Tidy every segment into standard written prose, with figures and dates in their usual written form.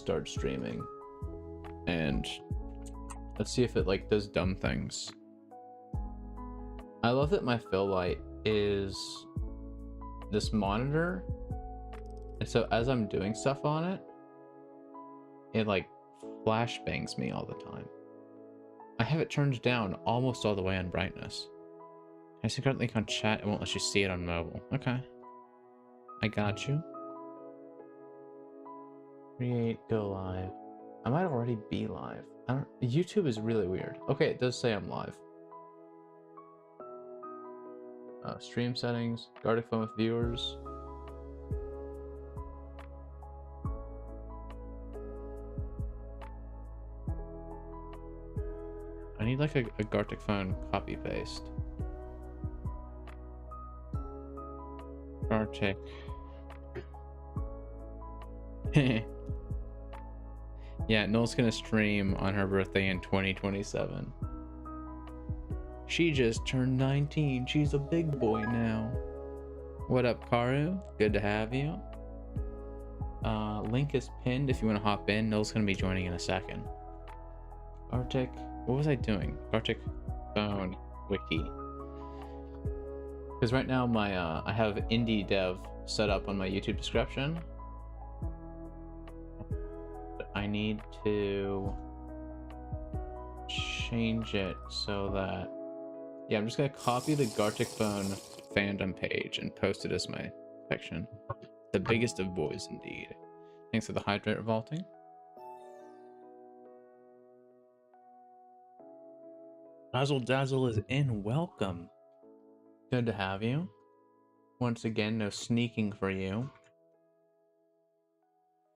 start streaming. And let's see if it like does dumb things. I love that my fill light is this monitor. And so as I'm doing stuff on it, it like flashbangs me all the time. I have it turned down almost all the way on brightness. I see current link on chat, it won't let you see it on mobile. Okay. I got you. Create, go live. I might already be live. YouTube is really weird. Okay, it does say I'm live. Stream settings, Gartic Phone with viewers. I need like a Gartic Phone copy paste. Gartic. Yeah, Noel's gonna stream on her birthday in 2027. She just turned 19. She's a big boy now. What up, Karu? Good to have you. Link is pinned if you want to hop in. Noel's gonna be joining in a second. Gartic. What was I doing? Gartic Phone wiki. Because right now my I have indie dev set up on my YouTube description. But I need to change it so that, yeah, I'm just gonna copy the Gartic Phone fandom page and post it as my section. The biggest of boys indeed. Thanks for the hydrate vaulting. Razzle Dazzle is in. Welcome. Good to have you. Once again, no sneaking for you.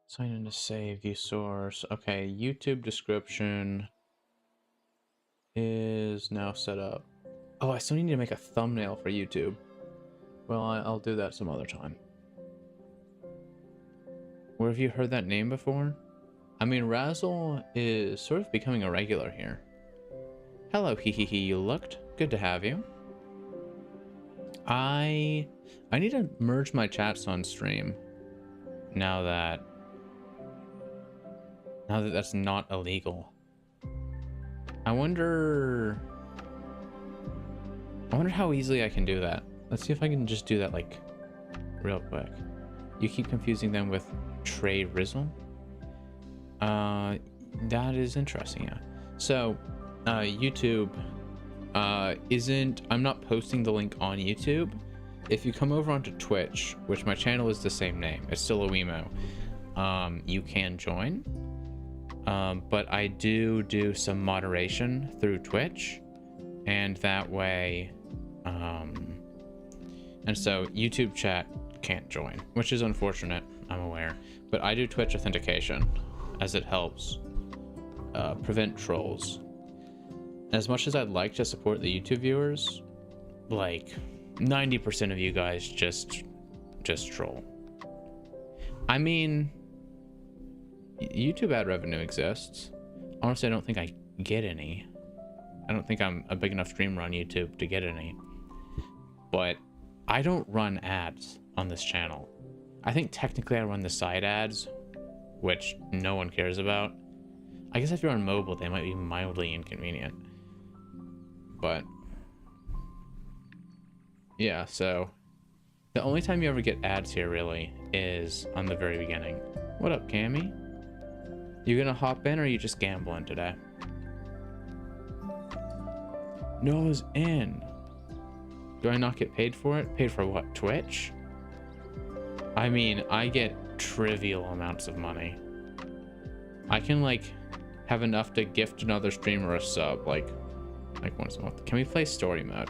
Sign in to save, view source. Okay, YouTube description is now set up. Oh, I still need to make a thumbnail for YouTube. Well, I'll do that some other time. Where have you heard that name before? I mean, Razzle is sort of becoming a regular here. Hello, hee, you looked. Good to have you. I need to merge my chats on stream now that that's not illegal. I wonder how easily I can do that. Let's see if I can just do that like real quick. You keep confusing them with Trey Rizzle. That is interesting, yeah. So YouTube I'm not posting the link on YouTube. If you come over onto Twitch, which my channel is the same name, it's still a Wemo, you can join. But I do some moderation through Twitch, and that way, and so YouTube chat can't join, which is unfortunate, I'm aware, but I do Twitch authentication as it helps prevent trolls. As much as I'd like to support the YouTube viewers, like 90% of you guys just troll. I mean, YouTube ad revenue exists. Honestly, I don't think I get any. I don't think I'm a big enough streamer on YouTube to get any. But I don't run ads on this channel. I think technically I run the side ads, which no one cares about. I guess if you're on mobile, they might be mildly inconvenient. But yeah, so the only time you ever get ads here really is on the very beginning. What up, Cammy? You gonna hop in or are you just gambling today? Noah's in. Do I not get paid for it? Paid for what? Twitch? I mean, I get trivial amounts of money. I can like have enough to gift another streamer a sub like once a month. Can we play story mode?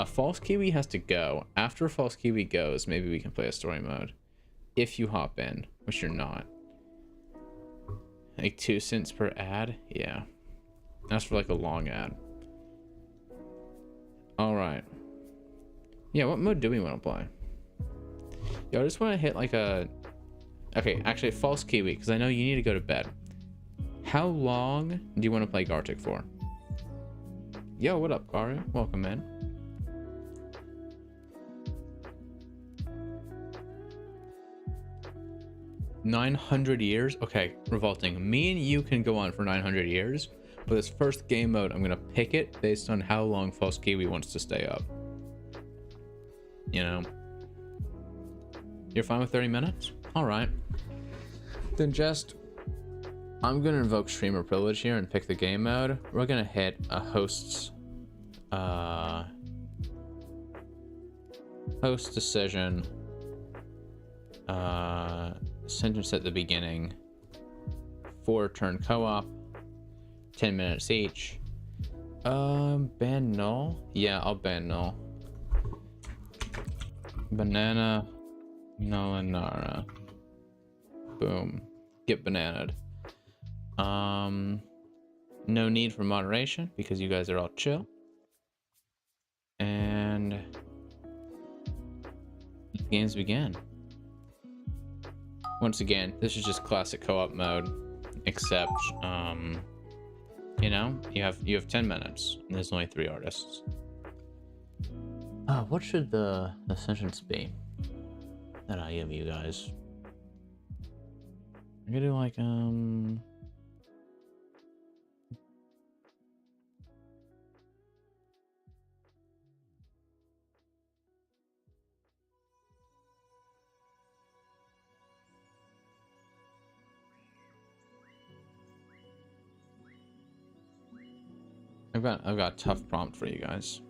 False Kiwi has to go. After False Kiwi goes, maybe we can play a story mode. If you hop in, which you're not. Like 2 cents per ad? Yeah. That's for like a long ad. Alright. Yeah, what mode do we want to play? Yo, I just want to hit like a... Okay, actually, False Kiwi, because I know you need to go to bed. How long do you want to play Gartic for? Yo, what up, Karu? Welcome in. 900 years? Okay, revolting. Me and you can go on for 900 years. But this first game mode, I'm gonna pick it based on how long False Kiwi wants to stay up. You know? You're fine with 30 minutes? Alright. Then just... I'm gonna invoke streamer privilege here and pick the game mode. We're gonna hit a host's... host decision. Sentence at the beginning. 4-turn co-op. 10 minutes each. Ban null? Yeah, I'll ban null. Banana Nullinara. Boom. Get bananaed. No need for moderation because you guys are all chill. And games begin. Once again, this is just classic co-op mode, except you know, you have 10 minutes and there's only 3 artists. What should the sentence be that I give you guys? I'm gonna do like I've got a tough prompt for you guys.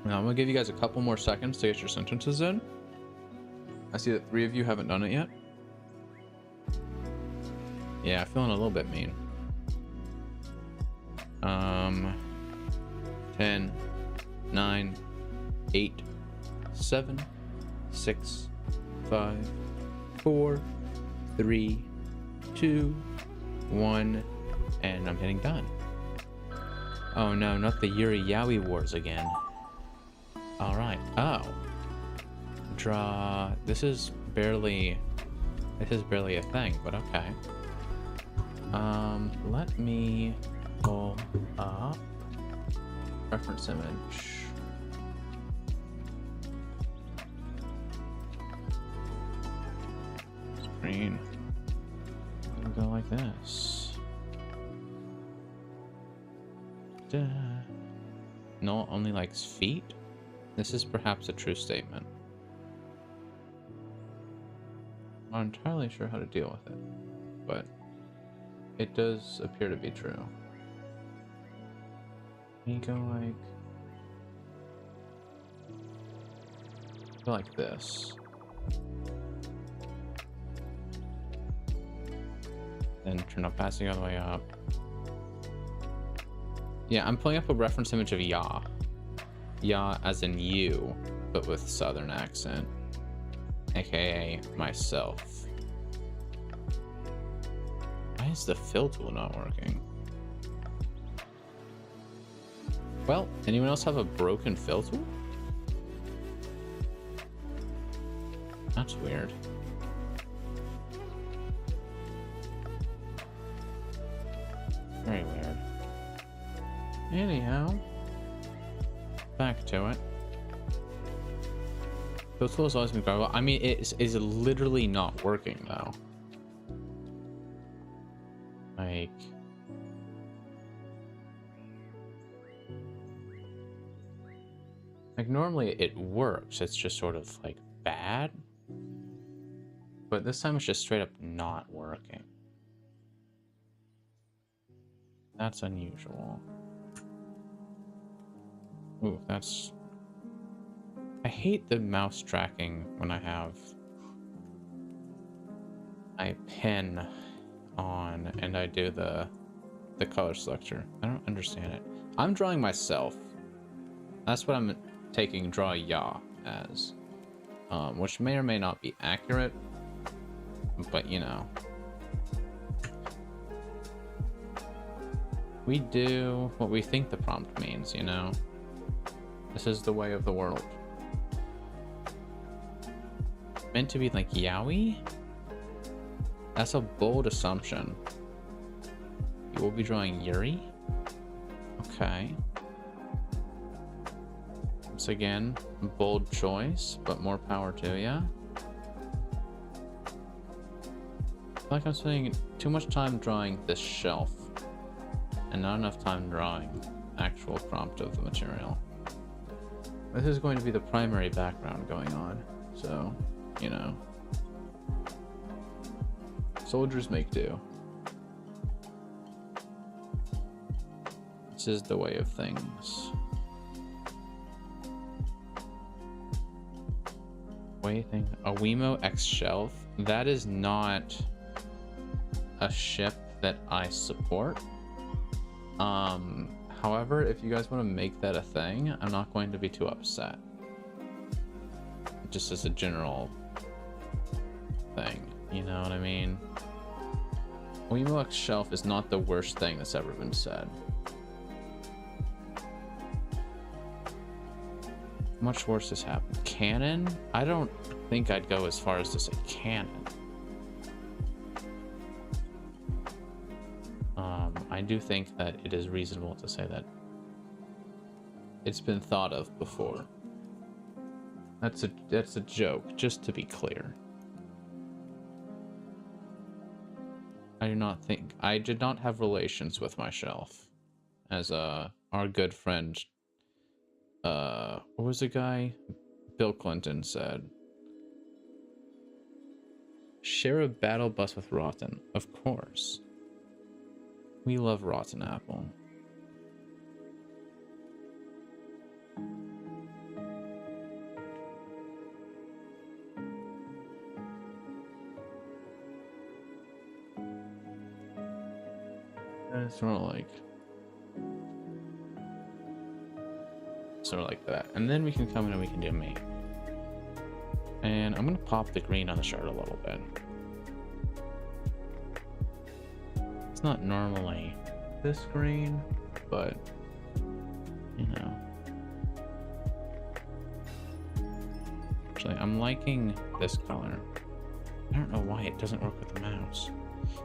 Now I'm gonna give you guys a couple more seconds to get your sentences in. I see that 3 of you haven't done it yet. Yeah, feeling a little bit mean. 10, 9, 8, 7, 6, 5, 4, 3, 2, 1, and I'm hitting done. Oh no, not the Yuri Yowie Wars again. Alright. Oh. Draw. This is barely a thing, but okay. Let me pull up reference image. Screen. I'll go like this. Duh. No, only likes feet? This is perhaps a true statement. I'm not entirely sure how to deal with it, but it does appear to be true. You go like this. Then turn opacity all the way up. Yeah, I'm pulling up a reference image of Ya. Ya as in you, but with southern accent. AKA myself. Why is the fill tool not working? Well, anyone else have a broken fill tool? That's weird. Very weird. Anyhow, back to it. Fill tool has always been grabbable. I mean, it is literally not working though. Like normally it works. It's just sort of like bad. But this time it's just straight up not working. That's unusual. Ooh, that's... I hate the mouse tracking when I have my pen on and I do the color selector. I don't understand it. I'm drawing myself. That's what I'm taking draw Ya as. Which may or may not be accurate. But you know. We do what we think the prompt means, you know? This is the way of the world. Meant to be like Yowie? That's a bold assumption. You will be drawing Yuri? Okay. I'm once again, bold choice, but more power to ya. I feel like I'm spending too much time drawing this shelf and not enough time drawing actual prompt of the material. This is going to be the primary background going on, so, you know. Soldiers make do. This is the way of things. Waiting. A Wemo X shelf? That is not a ship that I support. However, if you guys want to make that a thing, I'm not going to be too upset. Just as a general thing, you know what I mean? Wemo X shelf is not the worst thing that's ever been said. Much worse has happened. Canon? I don't think I'd go as far as to say canon. I do think that it is reasonable to say that it's been thought of before. That's a joke, just to be clear. I did not have relations with my shelf, as our good friend, what was the guy? Bill Clinton said. Share a battle bus with Rotten, of course. We love Rotten Apple. And it's sort of like that. And then we can come in and we can do me. And I'm gonna pop the green on the shard a little bit. It's not normally this green, but you know. Actually, I'm liking this color. I don't know why it doesn't work with the mouse.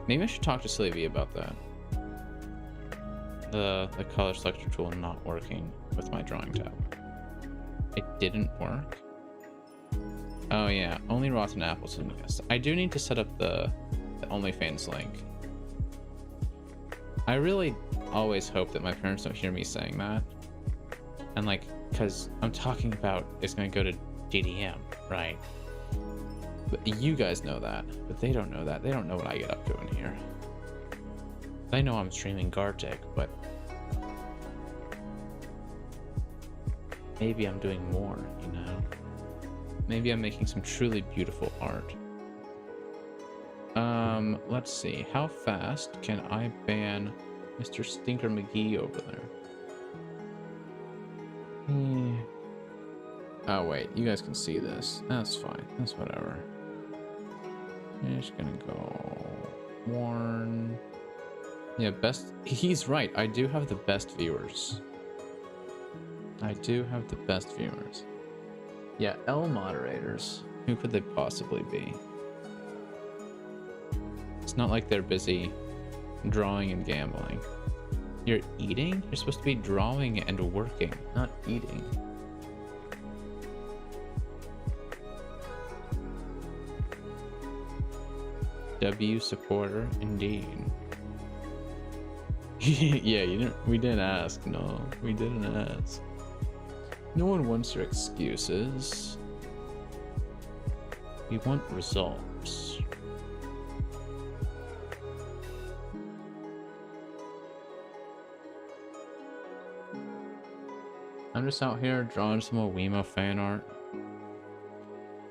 Maybe I should talk to Slavy about that. The color selector tool not working with my drawing tab. It didn't work. Oh yeah, only Rotten Apples in this. I do need to set up the OnlyFans link. I really always hope that my parents don't hear me saying that. And like, cause I'm talking about it's gonna go to DDM, right? But you guys know that, but they don't know that. They don't know what I get up to in here. They know I'm streaming Gartic, but maybe I'm doing more, you know? Maybe I'm making some truly beautiful art. Let's see. How fast can I ban Mr. Stinker McGee over there? Oh, wait. You guys can see this. That's fine. That's whatever. I'm just gonna go... Warn... Yeah, best... He's right. I do have the best viewers. I do have the best viewers. Yeah, L moderators. Who could they possibly be? It's not like they're busy drawing and gambling. You're eating? You're supposed to be drawing and working, not eating. W supporter, indeed. Yeah, we didn't ask. No, we didn't ask. No one wants your excuses. We want results. I'm just out here drawing some more Wemo fan art.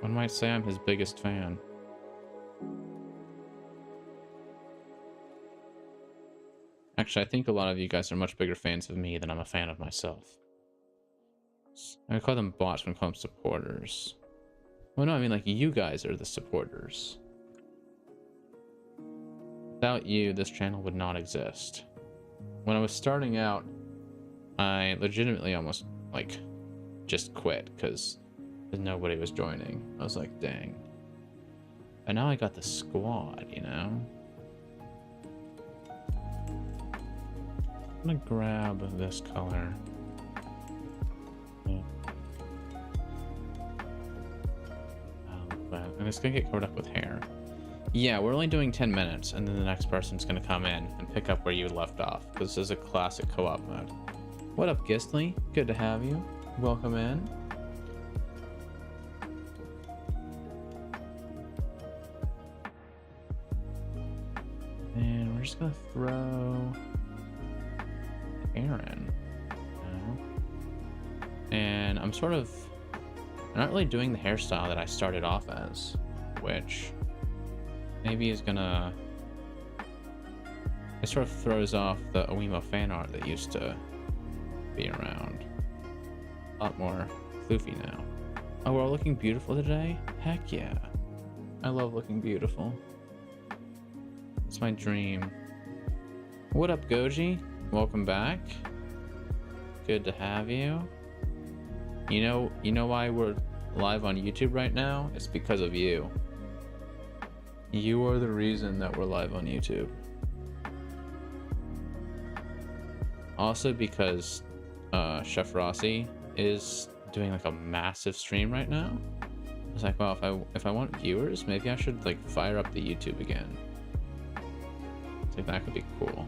One might say I'm his biggest fan. Actually, I think a lot of you guys are much bigger fans of me than I'm a fan of myself. I call them bots when I call them supporters. Well, no, I mean, like, you guys are the supporters. Without you, this channel would not exist. When I was starting out, I legitimately almost, like, just quit because nobody was joining. I was like, dang. But now I got the squad, you know? I'm gonna grab this color. Yeah. bit, and it's gonna get covered up with hair. Yeah, we're only doing 10 minutes, and then the next person's gonna come in and pick up where you left off. This is a classic co-op mode. What up, Gistley? Good to have you. Welcome in. And we're just gonna throw Aaron. And I'm not really doing the hairstyle that I started off as, which maybe is gonna, it sort of throws off the Oemo fan art that used to be around. A lot more floofy now. Oh, we're all looking beautiful today? Heck yeah. I love looking beautiful. It's my dream. What up, Goji? Welcome back. Good to have you. You know why we're live on YouTube right now? It's because of you. You are the reason that we're live on YouTube. Also because Chef Rossi is doing like a massive stream right now. I was like, well, if I want viewers, maybe I should like fire up the YouTube again. I think that could be cool.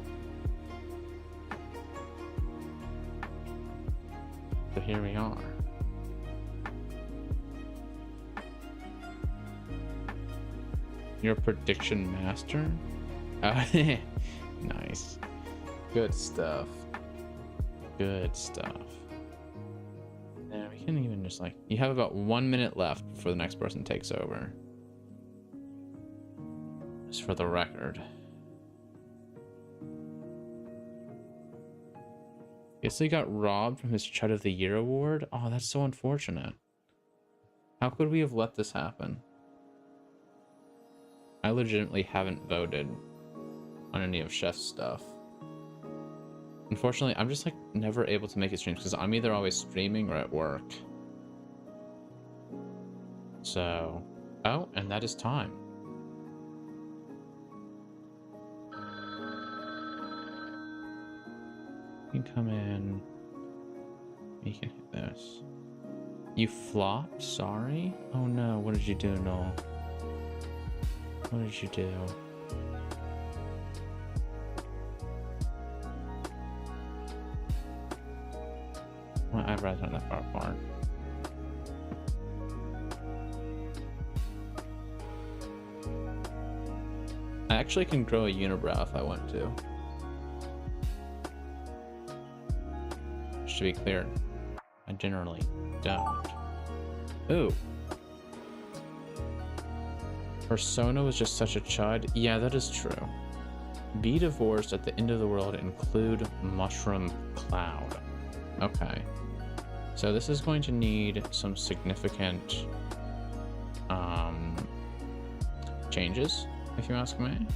So here we are. You're a prediction master? Nice. Good stuff. Good stuff. And we can even just like, you have about 1 minute left before the next person takes over. Just for the record. Guess he got robbed from his Chud of the Year award? Oh, that's so unfortunate. How could we have let this happen? I legitimately haven't voted on any of Chef's stuff. Unfortunately, I'm just like never able to make it streams because I'm either always streaming or at work. So, oh, and that is time. You can come in. You can hit this. You flopped? Sorry? Oh no, what did you do, Noel? What did you do? My eyebrows aren't that far apart. I actually can grow a unibrow if I want to. Just to be clear, I generally don't. Ooh. Persona was just such a chud. Yeah, that is true. Be divorced at the end of the world, include mushroom cloud. Okay. So this is going to need some significant changes, if you ask me.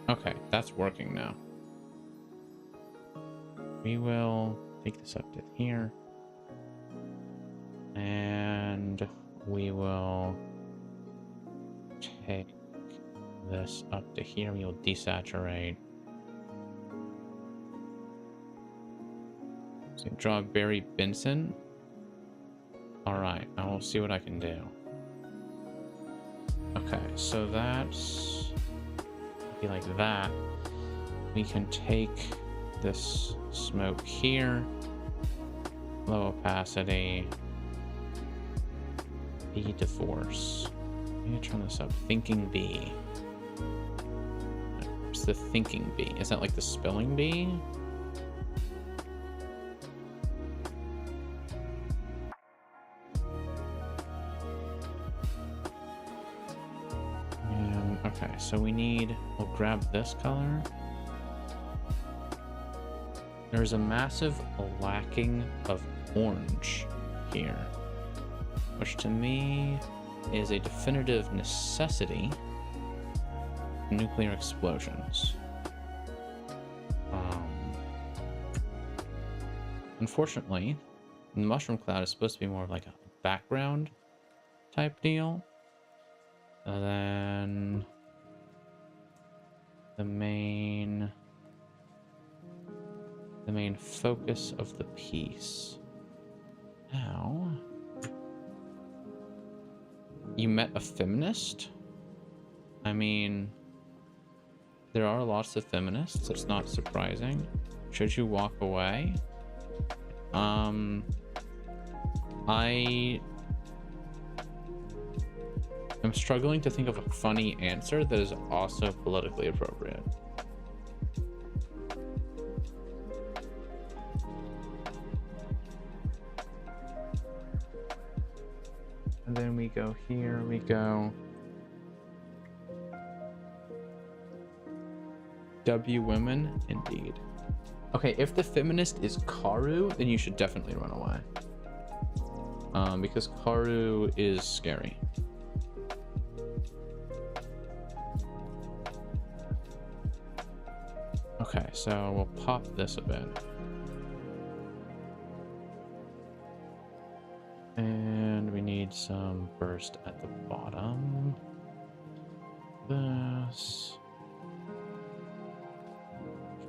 Okay, that's working now. We will take this up to here. And we will take this up to here. We will desaturate. So draw Barry Benson. All right, I will see what I can do. Okay, so that's be like that. We can take this smoke here, low opacity. Be divorce. I'm gonna turn this up. Thinking bee. What's the thinking bee? Is that like the spelling bee? Okay, so we'll grab this color. There's a massive lacking of orange here, which to me is a definitive necessity. Nuclear explosions. Unfortunately, the mushroom cloud is supposed to be more of like a background type deal. And then the main focus of the piece. Ow. You met a feminist? I mean, there are lots of feminists. It's not surprising. Should you walk away? I am struggling to think of a funny answer that is also politically appropriate. And then we go here, we go W women, indeed. Okay, if the feminist is Karu, then you should definitely run away. Because Karu is scary. Okay, so we'll pop this a bit. And we need some burst at the bottom. This.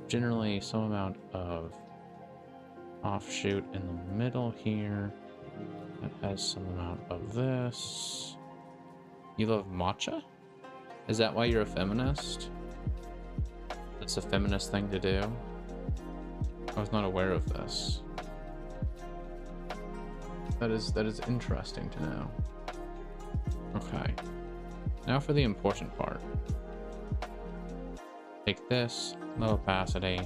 Generally some amount of offshoot in the middle here. That has some amount of this. You love matcha? Is that why you're a feminist? It's a feminist thing to do? I was not aware of this. That is interesting to know. Okay. Now for the important part. Take this, low opacity.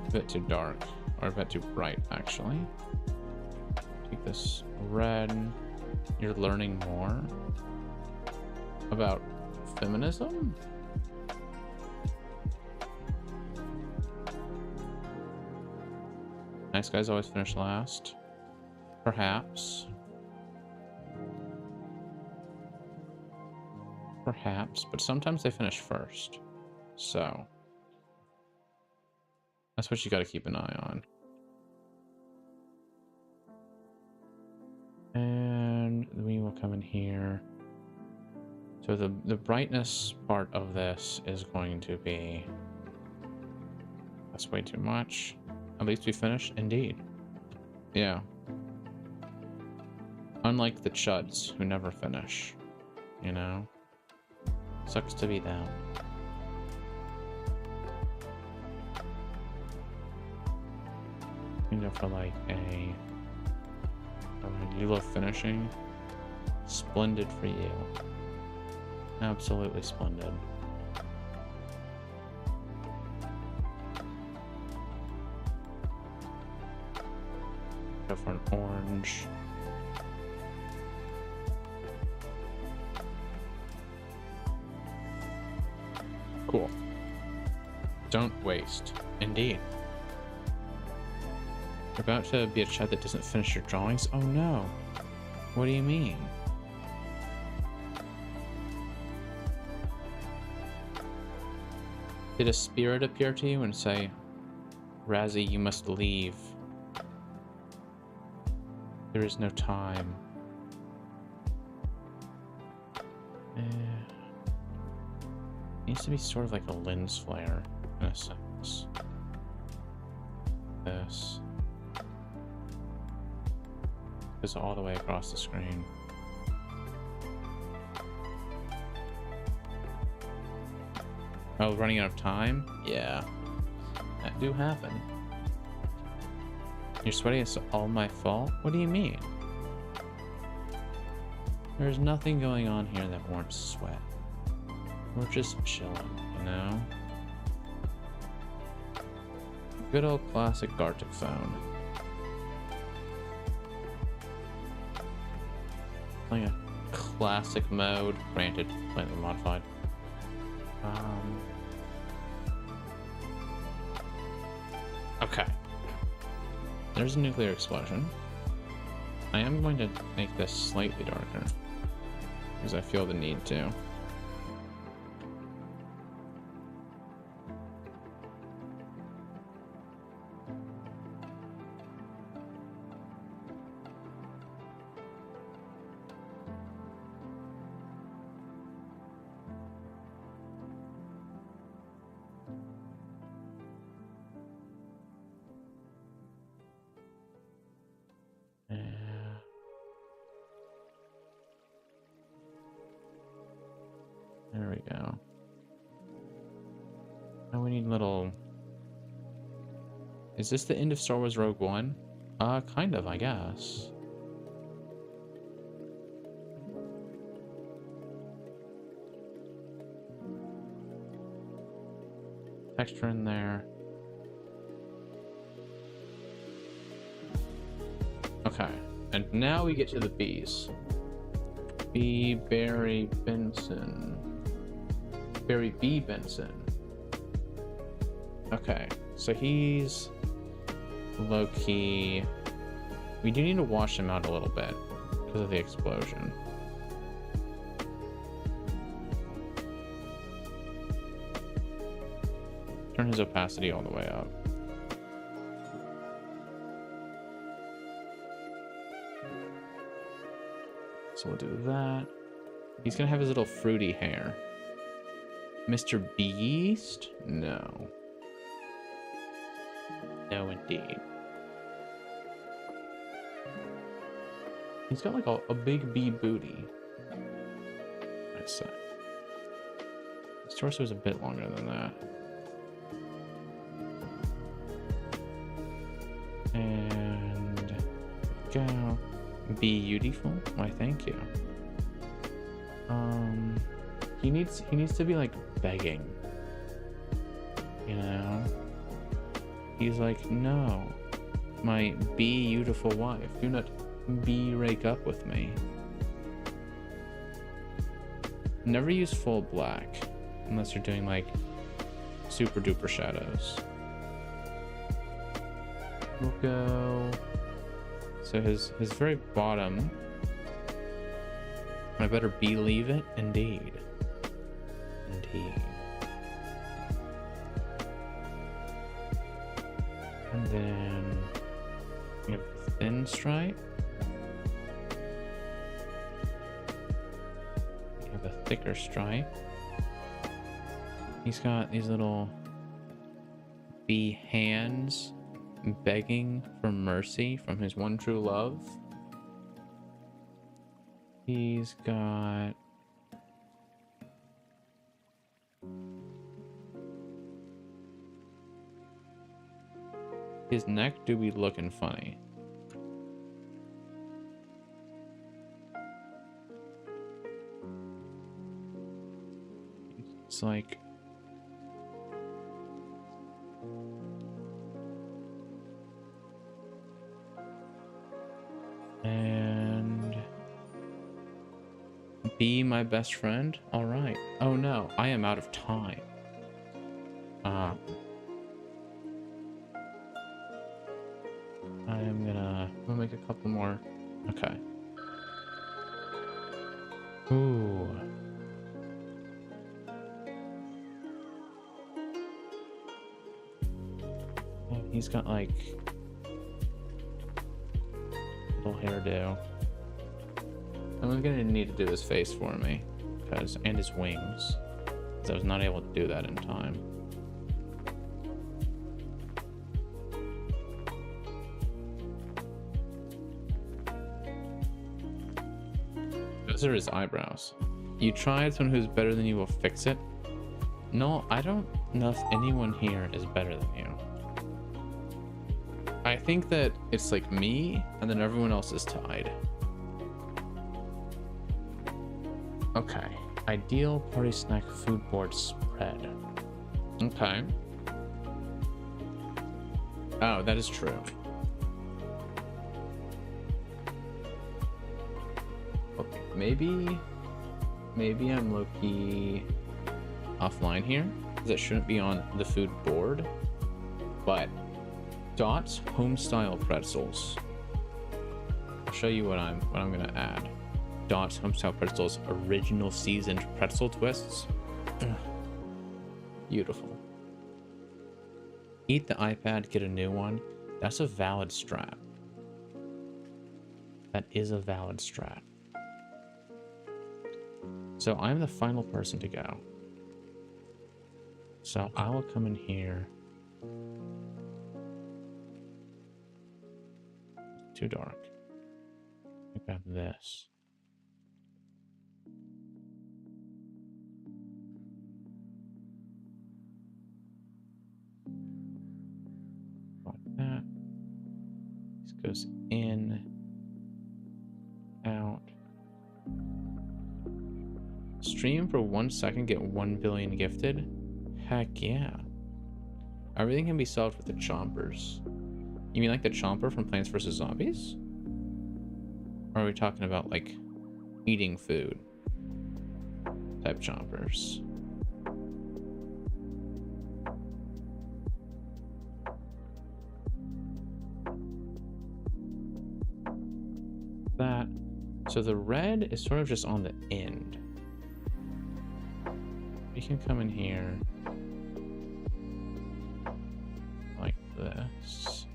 A bit too dark, or a bit too bright, actually. Take this red. You're learning more about feminism? Nice guys always finish last. Perhaps. Perhaps, but sometimes they finish first. So that's what you got to keep an eye on. And we will come in here. So the brightness part of this is going to be... That's way too much. At least we finished, indeed. Yeah. Unlike the chuds who never finish, you know? Sucks to be them. You know, for like a... you love finishing? Splendid for you. Absolutely splendid. Go for an orange. Cool. Don't waste. Indeed. You're about to be a chat that doesn't finish your drawings? Oh no. What do you mean? Did a spirit appear to you and say, Razzie, you must leave. There is no time. Needs to be sort of like a lens flare in a sense. This goes all the way across the screen. Oh, running out of time? Yeah, that do happen. You're sweating, it's all my fault? What do you mean? There's nothing going on here that warrants sweat. We're just chilling, you know? Good old classic Gartic Phone. Playing a classic mode, granted, slightly modified. Okay. There's a nuclear explosion. I am going to make this slightly darker, because I feel the need to. we go. Now we need little... Is this the end of Star Wars Rogue One? Kind of, I guess. Texture in there. Okay, and now we get to the bees. B. Barry Benson. Barry B. Benson. Okay, so he's low-key. We do need to wash him out a little bit because of the explosion. Turn his opacity all the way up. So we'll do that. He's gonna have his little fruity hair. Mr. Beast? No. No, indeed. He's got like a big bee booty. I'd say. His torso is a bit longer than that. And go. Beautiful. Why, thank you. He needs to be like begging. You know? He's like, no, my beautiful wife, do not rake up with me. Never use full black unless you're doing like super duper shadows. We'll go. So his very bottom. I better believe it. Indeed. Indeed. And then we have a thin stripe. We have a thicker stripe. He's got these little bee hands begging for mercy from his one true love. He's got his neck do be looking funny. It's like and be my best friend. All right. Oh no, I am out of time. We'll make a couple more. Okay. Ooh. Oh, he's got like little hairdo. I'm gonna need to do his face for me, and his wings, because I was not able to do that in time. Those are his eyebrows. You tried someone who's better than you will fix it. No, I don't know if anyone here is better than you. I think that it's like me, and then everyone else is tied. Okay. Ideal party snack food board spread. Okay. Oh, that is true. Okay, maybe I'm low-key offline here, because it shouldn't be on the food board. But Dot's homestyle pretzels. I'll show you what I'm gonna add. Dot's homestyle pretzels original seasoned pretzel twists. Ugh. Beautiful. Eat the iPad, get a new one. That's a valid strat. That is a valid strat. So I'm the final person to go. So I will come in here. Too dark. I grab this. That. This goes in, out. Stream for 1 second, get 1 billion gifted? Heck yeah. Everything can be solved with the chompers. You mean like the chomper from Plants vs. Zombies? Or are we talking about like eating food type chompers? That. So the red is sort of just on the end. We can come in here like this.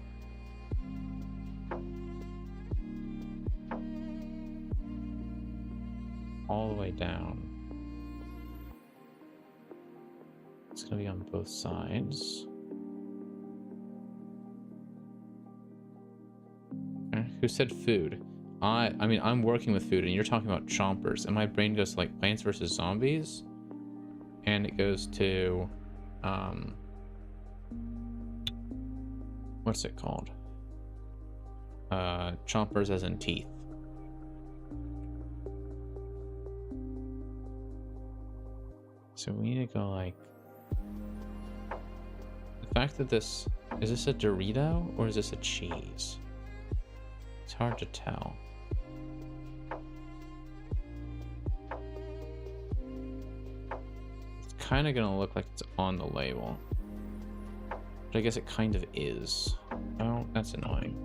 All the way down. It's gonna be on both sides. Okay. Who said food? I mean, I'm working with food and you're talking about chompers, and my brain goes to like Plants vs. Zombies, and it goes to what's it called? Chompers as in teeth. So we need to go like, the fact that this, is this a Dorito or is this a cheese? It's hard to tell. It's kind of gonna look like it's on the label, but I guess it kind of is. Oh, that's annoying.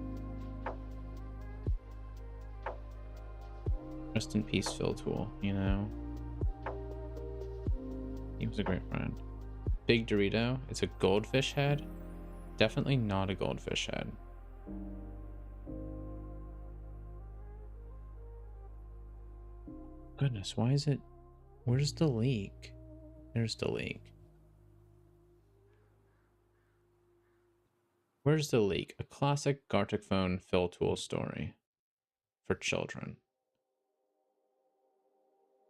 Rest in peace, Phil Tool, you know? He was a great friend. Big Dorito. It's a goldfish head. Definitely not a goldfish head. Goodness, why is it... Where's the leak? There's the leak. Where's the leak? A classic Gartic Phone Phil Tool story. For children.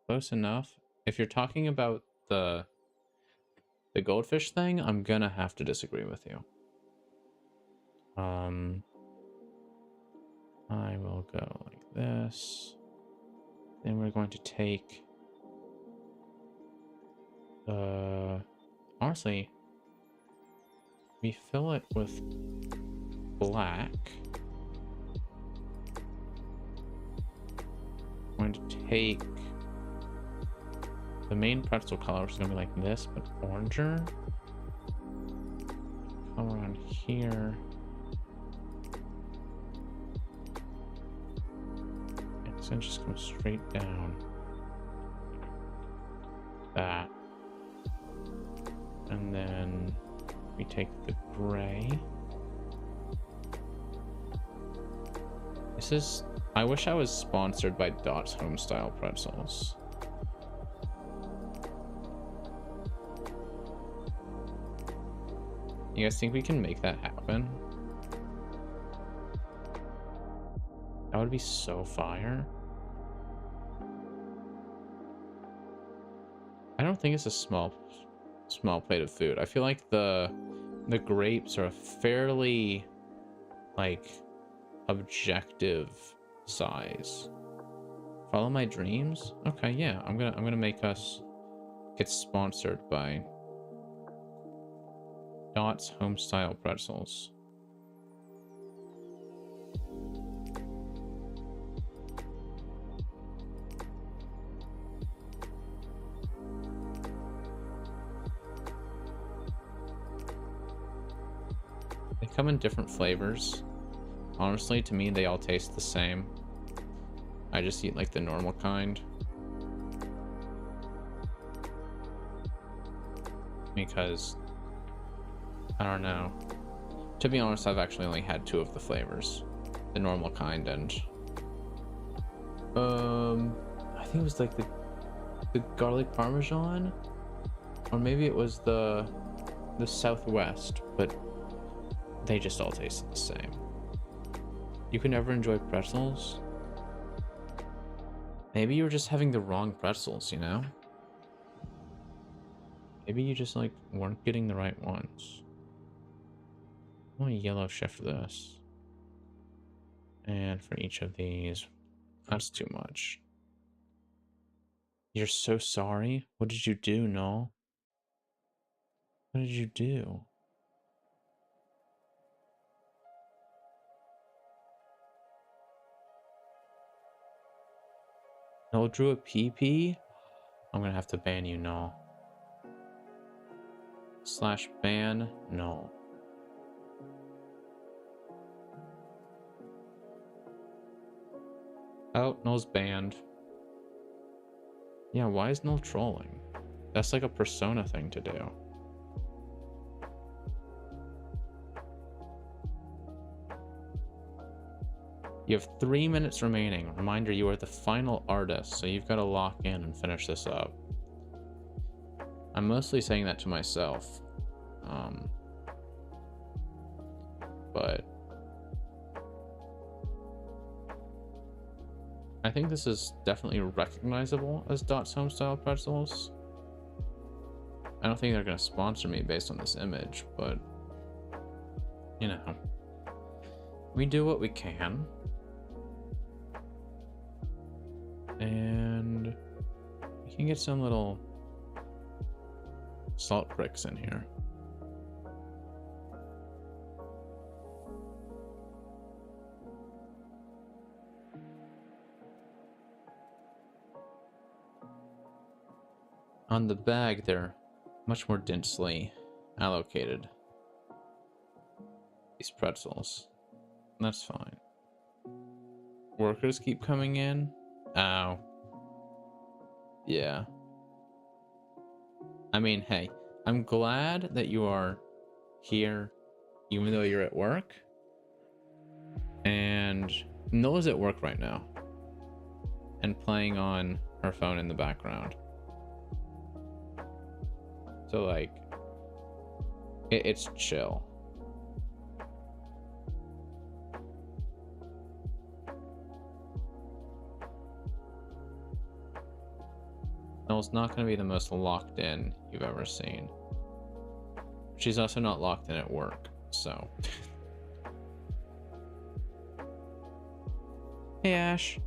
Close enough. If you're talking about the goldfish thing, I'm gonna have to disagree with you. I will go like this. Then we're going to take honestly, we fill it with black. I'm going to take the main pretzel color, which is going to be like this, but oranger. Come around here. It's going to just come straight down. That. And then we take the gray. This is... I wish I was sponsored by Dot's Homestyle Pretzels. You guys think we can make that happen? That would be so fire. I don't think it's a small plate of food. I feel like the grapes are a fairly like objective size. Follow my dreams? Okay, yeah. I'm gonna make us get sponsored by Dot's Homestyle Pretzels. They come in different flavors. Honestly, to me, they all taste the same. I just eat like the normal kind. Because I don't know. To be honest, I've actually only had 2 of the flavors. The normal kind and I think it was like the garlic parmesan, or maybe it was the Southwest, but they just all tasted the same. You can never enjoy pretzels. Maybe you're just having the wrong pretzels, you know? Maybe you just like weren't getting the right ones. I'm gonna yellow shift this. And for each of these, that's too much. You're so sorry? What did you do, Noel? What did you do? Noel drew a PP? I'm gonna have to ban you, Noel. / ban Noel. Oh, Noel's banned. Yeah, why is Noel trolling? That's like a persona thing to do. You have 3 minutes remaining. Reminder, you are the final artist, so you've got to lock in and finish this up. I'm mostly saying that to myself. But I think this is definitely recognizable as Dot's Homestyle Pretzels. I don't think they're going to sponsor me based on this image, but, you know, we do what we can. And we can get some little salt bricks in here. On the bag, they're much more densely allocated. These pretzels. That's fine. Workers keep coming in. Ow. Yeah. I mean, hey, I'm glad that you are here, even though you're at work. And Nola's at work right now. And playing on her phone in the background. So, like, it's chill. Nola's not going to be the most locked in you've ever seen. She's also not locked in at work, so. Hey, Ash.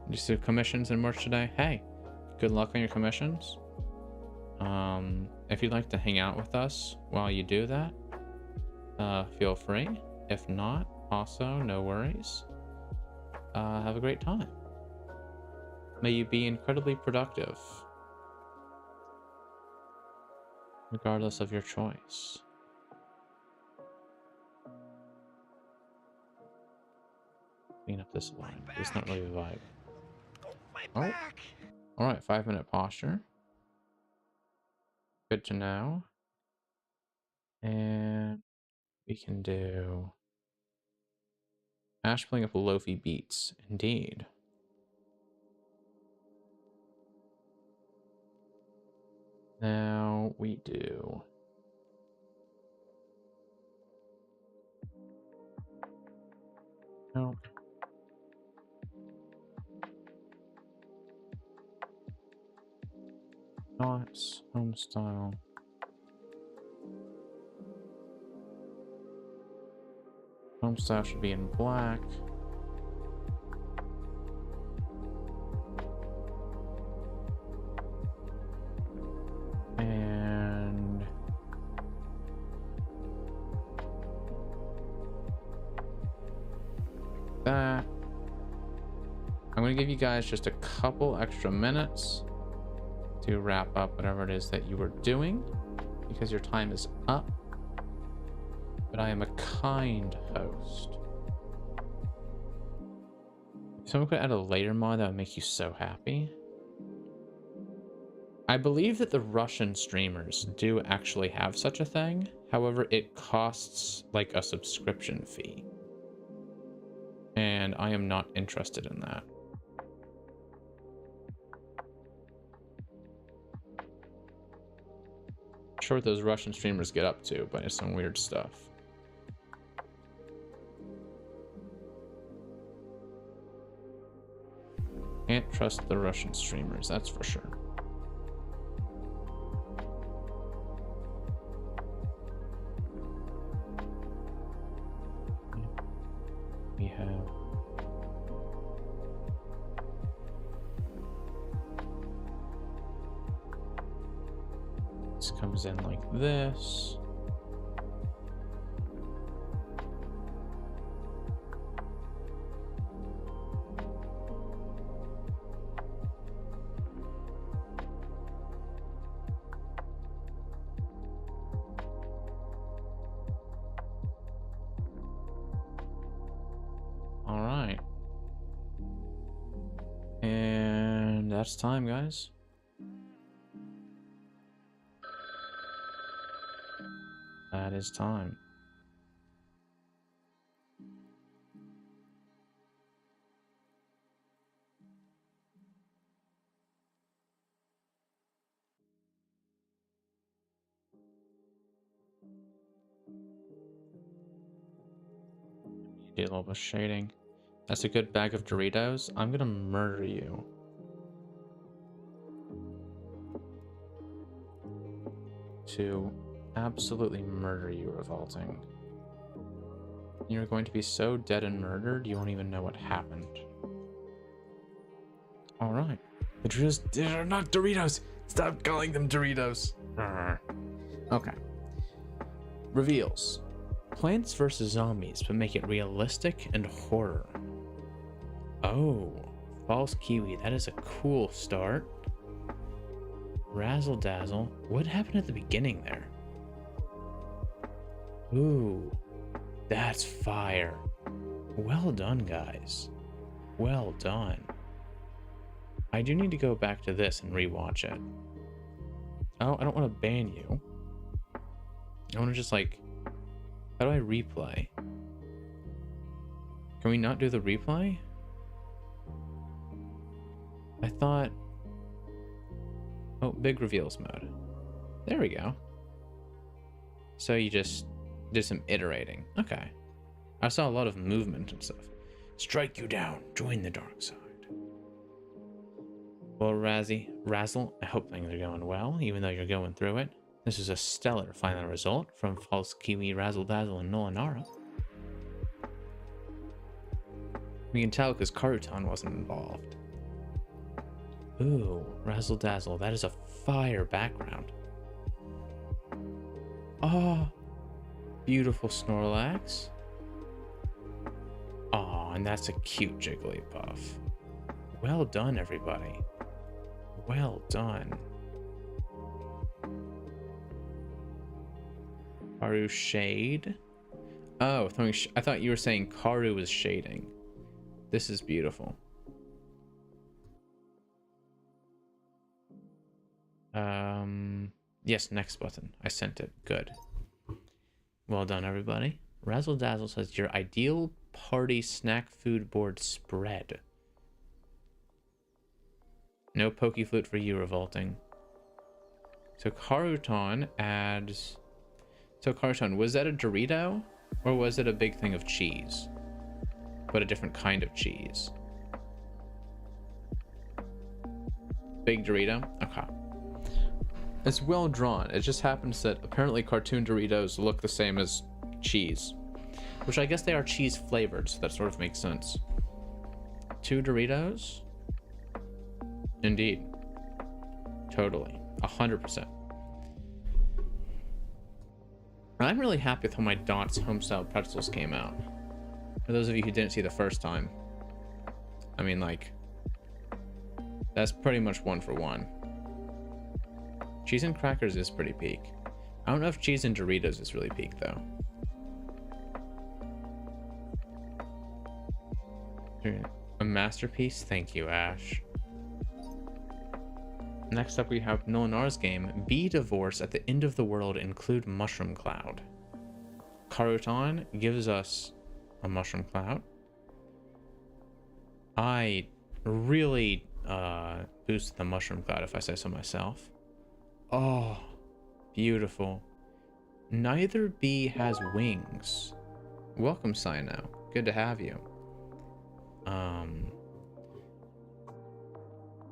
Just do commissions and merch today. Hey, good luck on your commissions. If you'd like to hang out with us while you do that, feel free. If not, also, no worries. Have a great time. May you be incredibly productive, regardless of your choice. Clean up this vibe. It's not really a vibe. Oh, all right. 5-minute posture. Good to know. And we can do Ash playing up lofi beats. Indeed. Now we do no. Dots, home style. Home style should be in black. And that. I'm going to give you guys just a couple extra minutes to wrap up whatever it is that you were doing, because your time is up. But I am a kind host. If someone could add a later mod, that would make you so happy. I believe that the Russian streamers do actually have such a thing. However, it costs like a subscription fee. And I am not interested in that. Not sure what those Russian streamers get up to, but it's some weird stuff. Can't trust the Russian streamers, that's for sure. we have... This comes in like this. All right. And that's time, guys. That is time. Do a little bit of shading. That's a good bag of Doritos. I'm gonna murder you. To absolutely murder you, Revolting. You're going to be so dead and murdered, you won't even know what happened. Alright. The Doritos, they're not Doritos! Stop calling them Doritos! Okay. Reveals. Plants vs. Zombies, but make it realistic and horror. Oh. False Kiwi, that is a cool start. Razzle Dazzle. What happened at the beginning there? Ooh, that's fire. Well done, guys. Well done. I do need to go back to this and rewatch it. Oh, I don't want to ban you. I want to just like... How do I replay? Can we not do the replay? I thought... Oh, big reveals mode. There we go. So you just did some iterating. Okay. I saw a lot of movement and stuff. Strike you down. Join the dark side. Well, Razzle, I hope things are going well, even though you're going through it. This is a stellar final result from False Kiwi, Razzle Dazzle, and Nolanara. We can tell because Karutan wasn't involved. Ooh, Razzle Dazzle, that is a fire background. Oh, beautiful Snorlax. Oh, and that's a cute Jigglypuff. Well done, everybody. Well done. Karu shade? Oh, I thought you were saying Karu was shading. This is beautiful. Yes, next button. I sent it. Good. Well done, everybody. Razzle Dazzle says your ideal party snack food board spread. No Pokey Flute for you, Revolting. So Karutan adds... So Karutan, was that a Dorito? Or was it a big thing of cheese? But a different kind of cheese. Big Dorito? Okay. It's well drawn. It just happens that apparently cartoon Doritos look the same as cheese. Which I guess they are cheese flavored, so that sort of makes sense. 2 Doritos? Indeed. Totally. 100%. I'm really happy with how my Dots homestyle pretzels came out. For those of you who didn't see the first time. I mean, like... That's pretty much 1 for 1. Cheese and crackers is pretty peak. I don't know if cheese and Doritos is really peak, though. A masterpiece? Thank you, Ash. Next up, we have Nolanar's game, Bee Divorce at the End of the World Include Mushroom Cloud. Karutan gives us a Mushroom Cloud. I really boosted the Mushroom Cloud, if I say so myself. Oh, beautiful. Neither bee has wings. Welcome, Sino. Good to have you.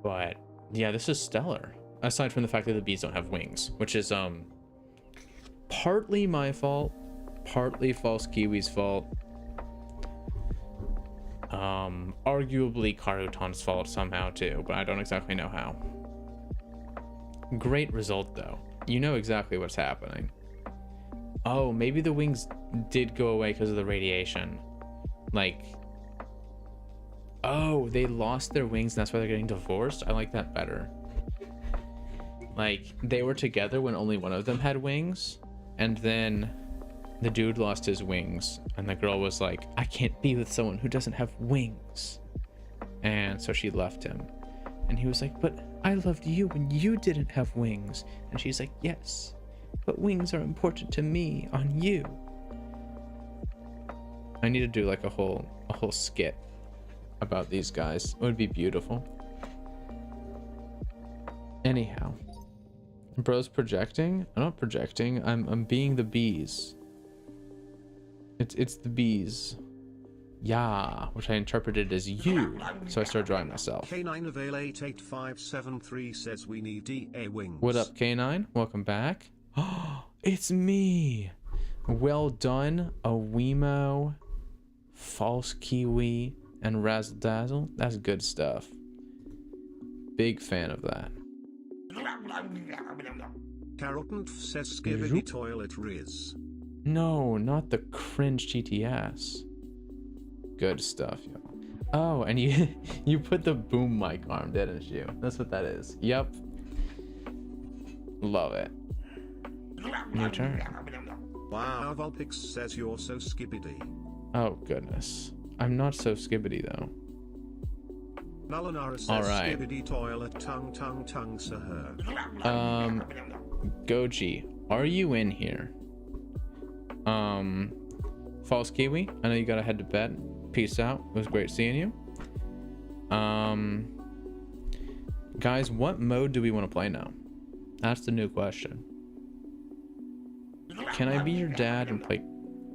But yeah, this is stellar. Aside from the fact that the bees don't have wings, which is partly my fault, partly False Kiwi's fault. Arguably Karutan's fault somehow too, but I don't exactly know how. Great result though. You know exactly what's happening. Oh, maybe the wings did go away because of the radiation. Like, oh, they lost their wings and that's why they're getting divorced? I like that better. Like, they were together when only one of them had wings, and then the dude lost his wings, and the girl was like, I can't be with someone who doesn't have wings. And so she left him. And he was like, but I loved you when you didn't have wings. And she's like, yes, but wings are important to me on you. I need to do like a whole skit about these guys. It would be beautiful. Anyhow, bro's projecting. I'm not projecting. I'm being the bees. It's the bees. Yeah, which I interpreted as you. So I started drawing myself. K9 of 88573 says we need DA wings. What up, K9? Welcome back. Oh, it's me. Well done, Awemo, False Kiwi, and Razzle Dazzle. That's good stuff. Big fan of that. Carrotant says skibidi toilet riz. No, not the cringe GTS. Good stuff, yo. Oh, and you put the boom mic arm, didn't you? That's what that is. Yep. Love it. New turn. Wow, Vulpix says you're so skibidi. Oh goodness. I'm not so skibbity though. Nalanara says Alright. skibidi toilet tongue sir. Goji, are you in here? False Kiwi, I know you gotta head to bed. Peace out. It was great seeing you. Guys, what mode do we want to play now? That's the new question. Can I be your dad and play?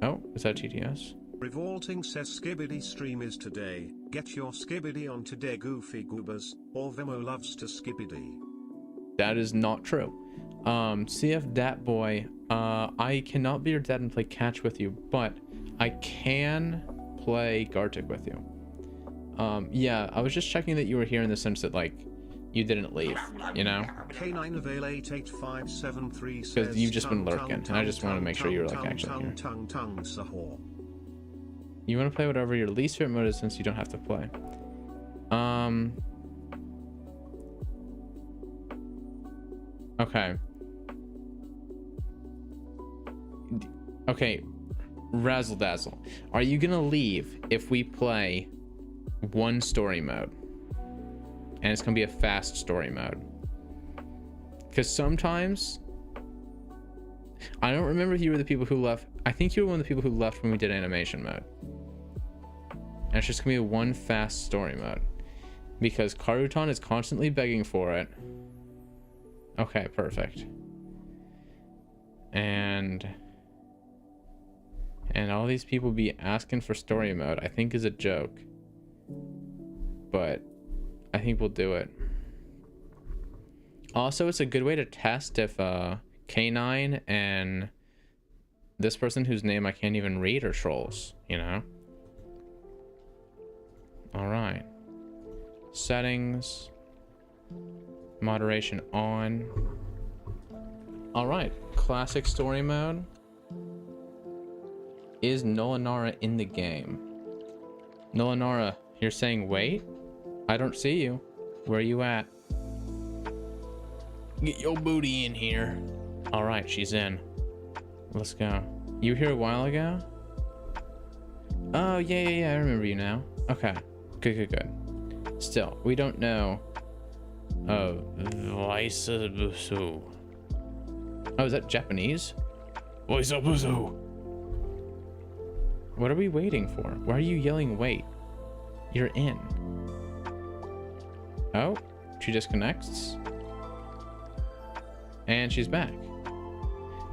Oh, is that TTS? Revolting says skibidi stream is today. Get your skibidi on today, goofy goobers, or Vimo loves to skibidi. That is not true. CF Dat Boy, I cannot be your dad and play catch with you, but I can play Gartic with you. Yeah, I was just checking that you were here in the sense that, like, you didn't leave, you know? K9 of 88573 says because you've just been lurking, and I just wanted to make sure you were, like, actually here. You want to play whatever your least favorite mode is since you don't have to play. Okay. Okay, Razzle Dazzle. Are you gonna leave if we play one story mode? And it's gonna be a fast story mode. Because sometimes... I don't remember if you were the people who left. I think you were one of the people who left when we did animation mode. And it's just gonna be a one fast story mode. Because Karutan is constantly begging for it. Okay, perfect. And all these people be asking for story mode, I think is a joke. But I think we'll do it. Also, it's a good way to test if K9 and this person whose name I can't even read are trolls, you know? Alright. Settings. Moderation on. Alright. Classic story mode. Is Nolanara in the game? Nolanara, you're saying wait? I don't see you. Where are you at? Get your booty in here. Alright, she's in. Let's go. You were here a while ago? Oh, yeah, I remember you now. Okay. Good. Still, we don't know. Oh, Vaisabusu. Oh, is that Japanese? Vaisabusu. What are we waiting for? Why are you yelling wait? You're in. Oh, she disconnects. And she's back.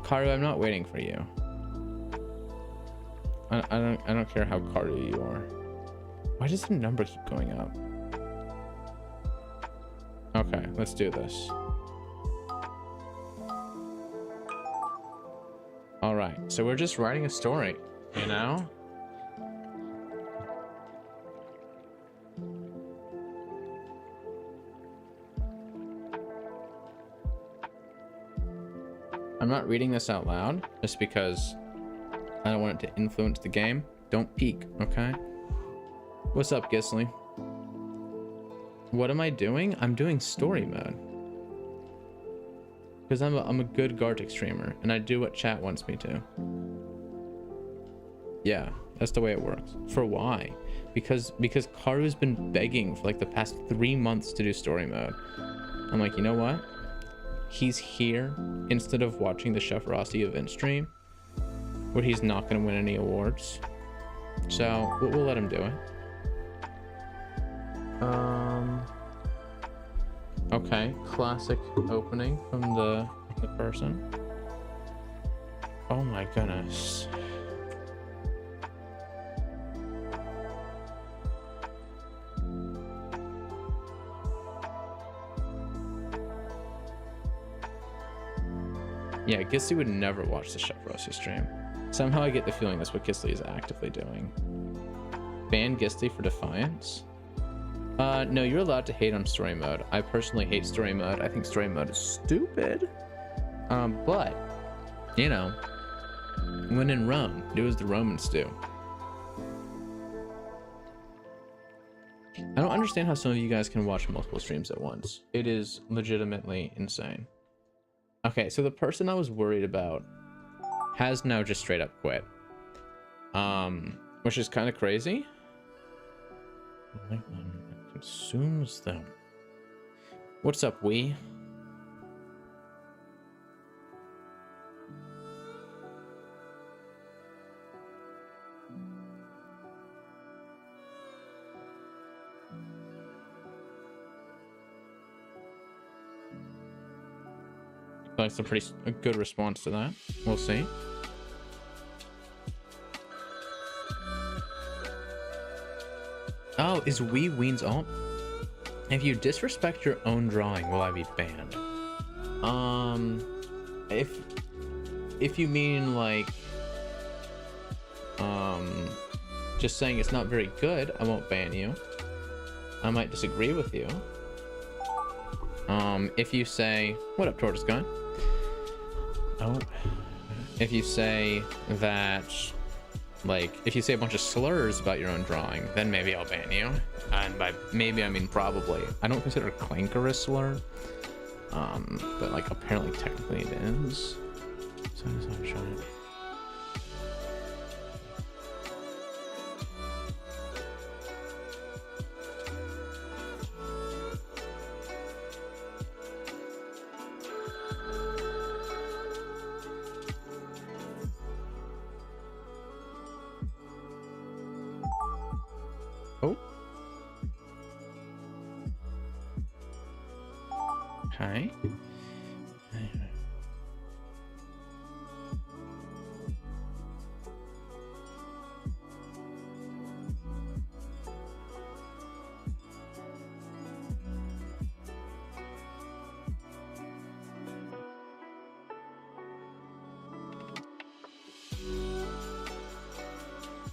Karu, I'm not waiting for you. I don't care how Karu you are. Why does the number keep going up? Okay, let's do this. Alright, so we're just writing a story, you know? I'm not reading this out loud just because I don't want it to influence the game. Don't peek, okay? What's up, Gisli? What am I doing? I'm doing story mode. Because I'm a good Gartic streamer, and I do what chat wants me to. Yeah, that's the way it works. For why? Because Karu's been begging for like the past 3 months to do story mode. I'm like, you know what? He's here instead of watching the Chef Rossi event stream, where he's not going to win any awards. So we'll let him do it. Okay, classic opening from the person. Oh my goodness. Yeah, Gisli would never watch the Chef Rossi stream. Somehow I get the feeling that's what Gisli is actively doing. Ban Gisli for defiance? No, you're allowed to hate on story mode. I personally hate story mode. I think story mode is stupid. But, you know, when in Rome, do as the Romans do. I don't understand how some of you guys can watch multiple streams at once. It is legitimately insane. Okay, so the person I was worried about has now just straight up quit. Which is kind of crazy. Consumes them. What's up, we? That's a good response to that. We'll see. Oh, is Ween's alt? If you disrespect your own drawing, will I be banned? If you mean like, just saying it's not very good, I won't ban you. I might disagree with you. If you say, what up, Tortoise Gun? Oh, if you say that, like, if you say a bunch of slurs about your own drawing, then maybe I'll ban you. And by maybe, I mean probably. I don't consider clanker a slur. But like, apparently technically it is. So I'm trying. Oh. Okay.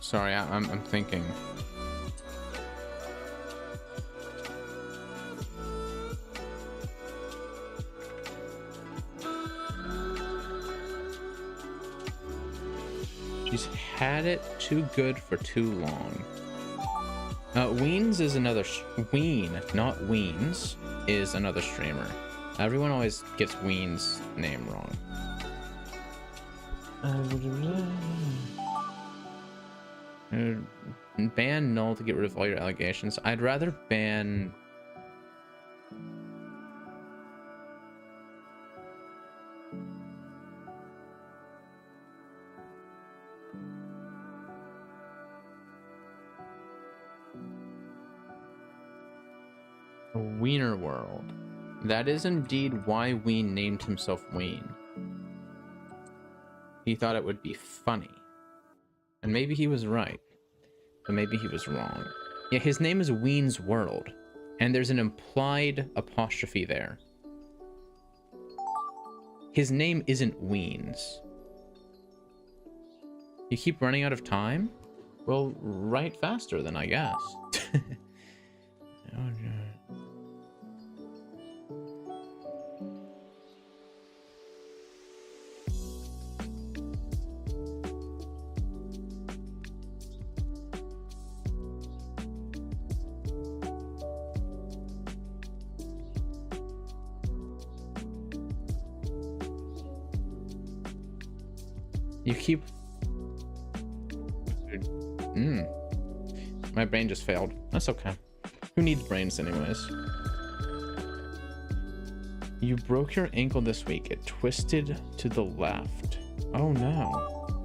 Sorry, I'm thinking. She's had it too good for too long. Weens is another Ween, not Weens, is another streamer. Everyone always gets Ween's name wrong. Ban Null to get rid of all your allegations. I'd rather ban... Wiener World. That is indeed why Ween named himself Ween. He thought it would be funny. And maybe he was right. But maybe he was wrong. Yeah, his name is Ween's World. And there's an implied apostrophe there. His name isn't Ween's. You keep running out of time? Well, write faster then, I guess. Oh, You keep... My brain just failed. That's okay. Who needs brains anyways? You broke your ankle this week. It twisted to the left. Oh no.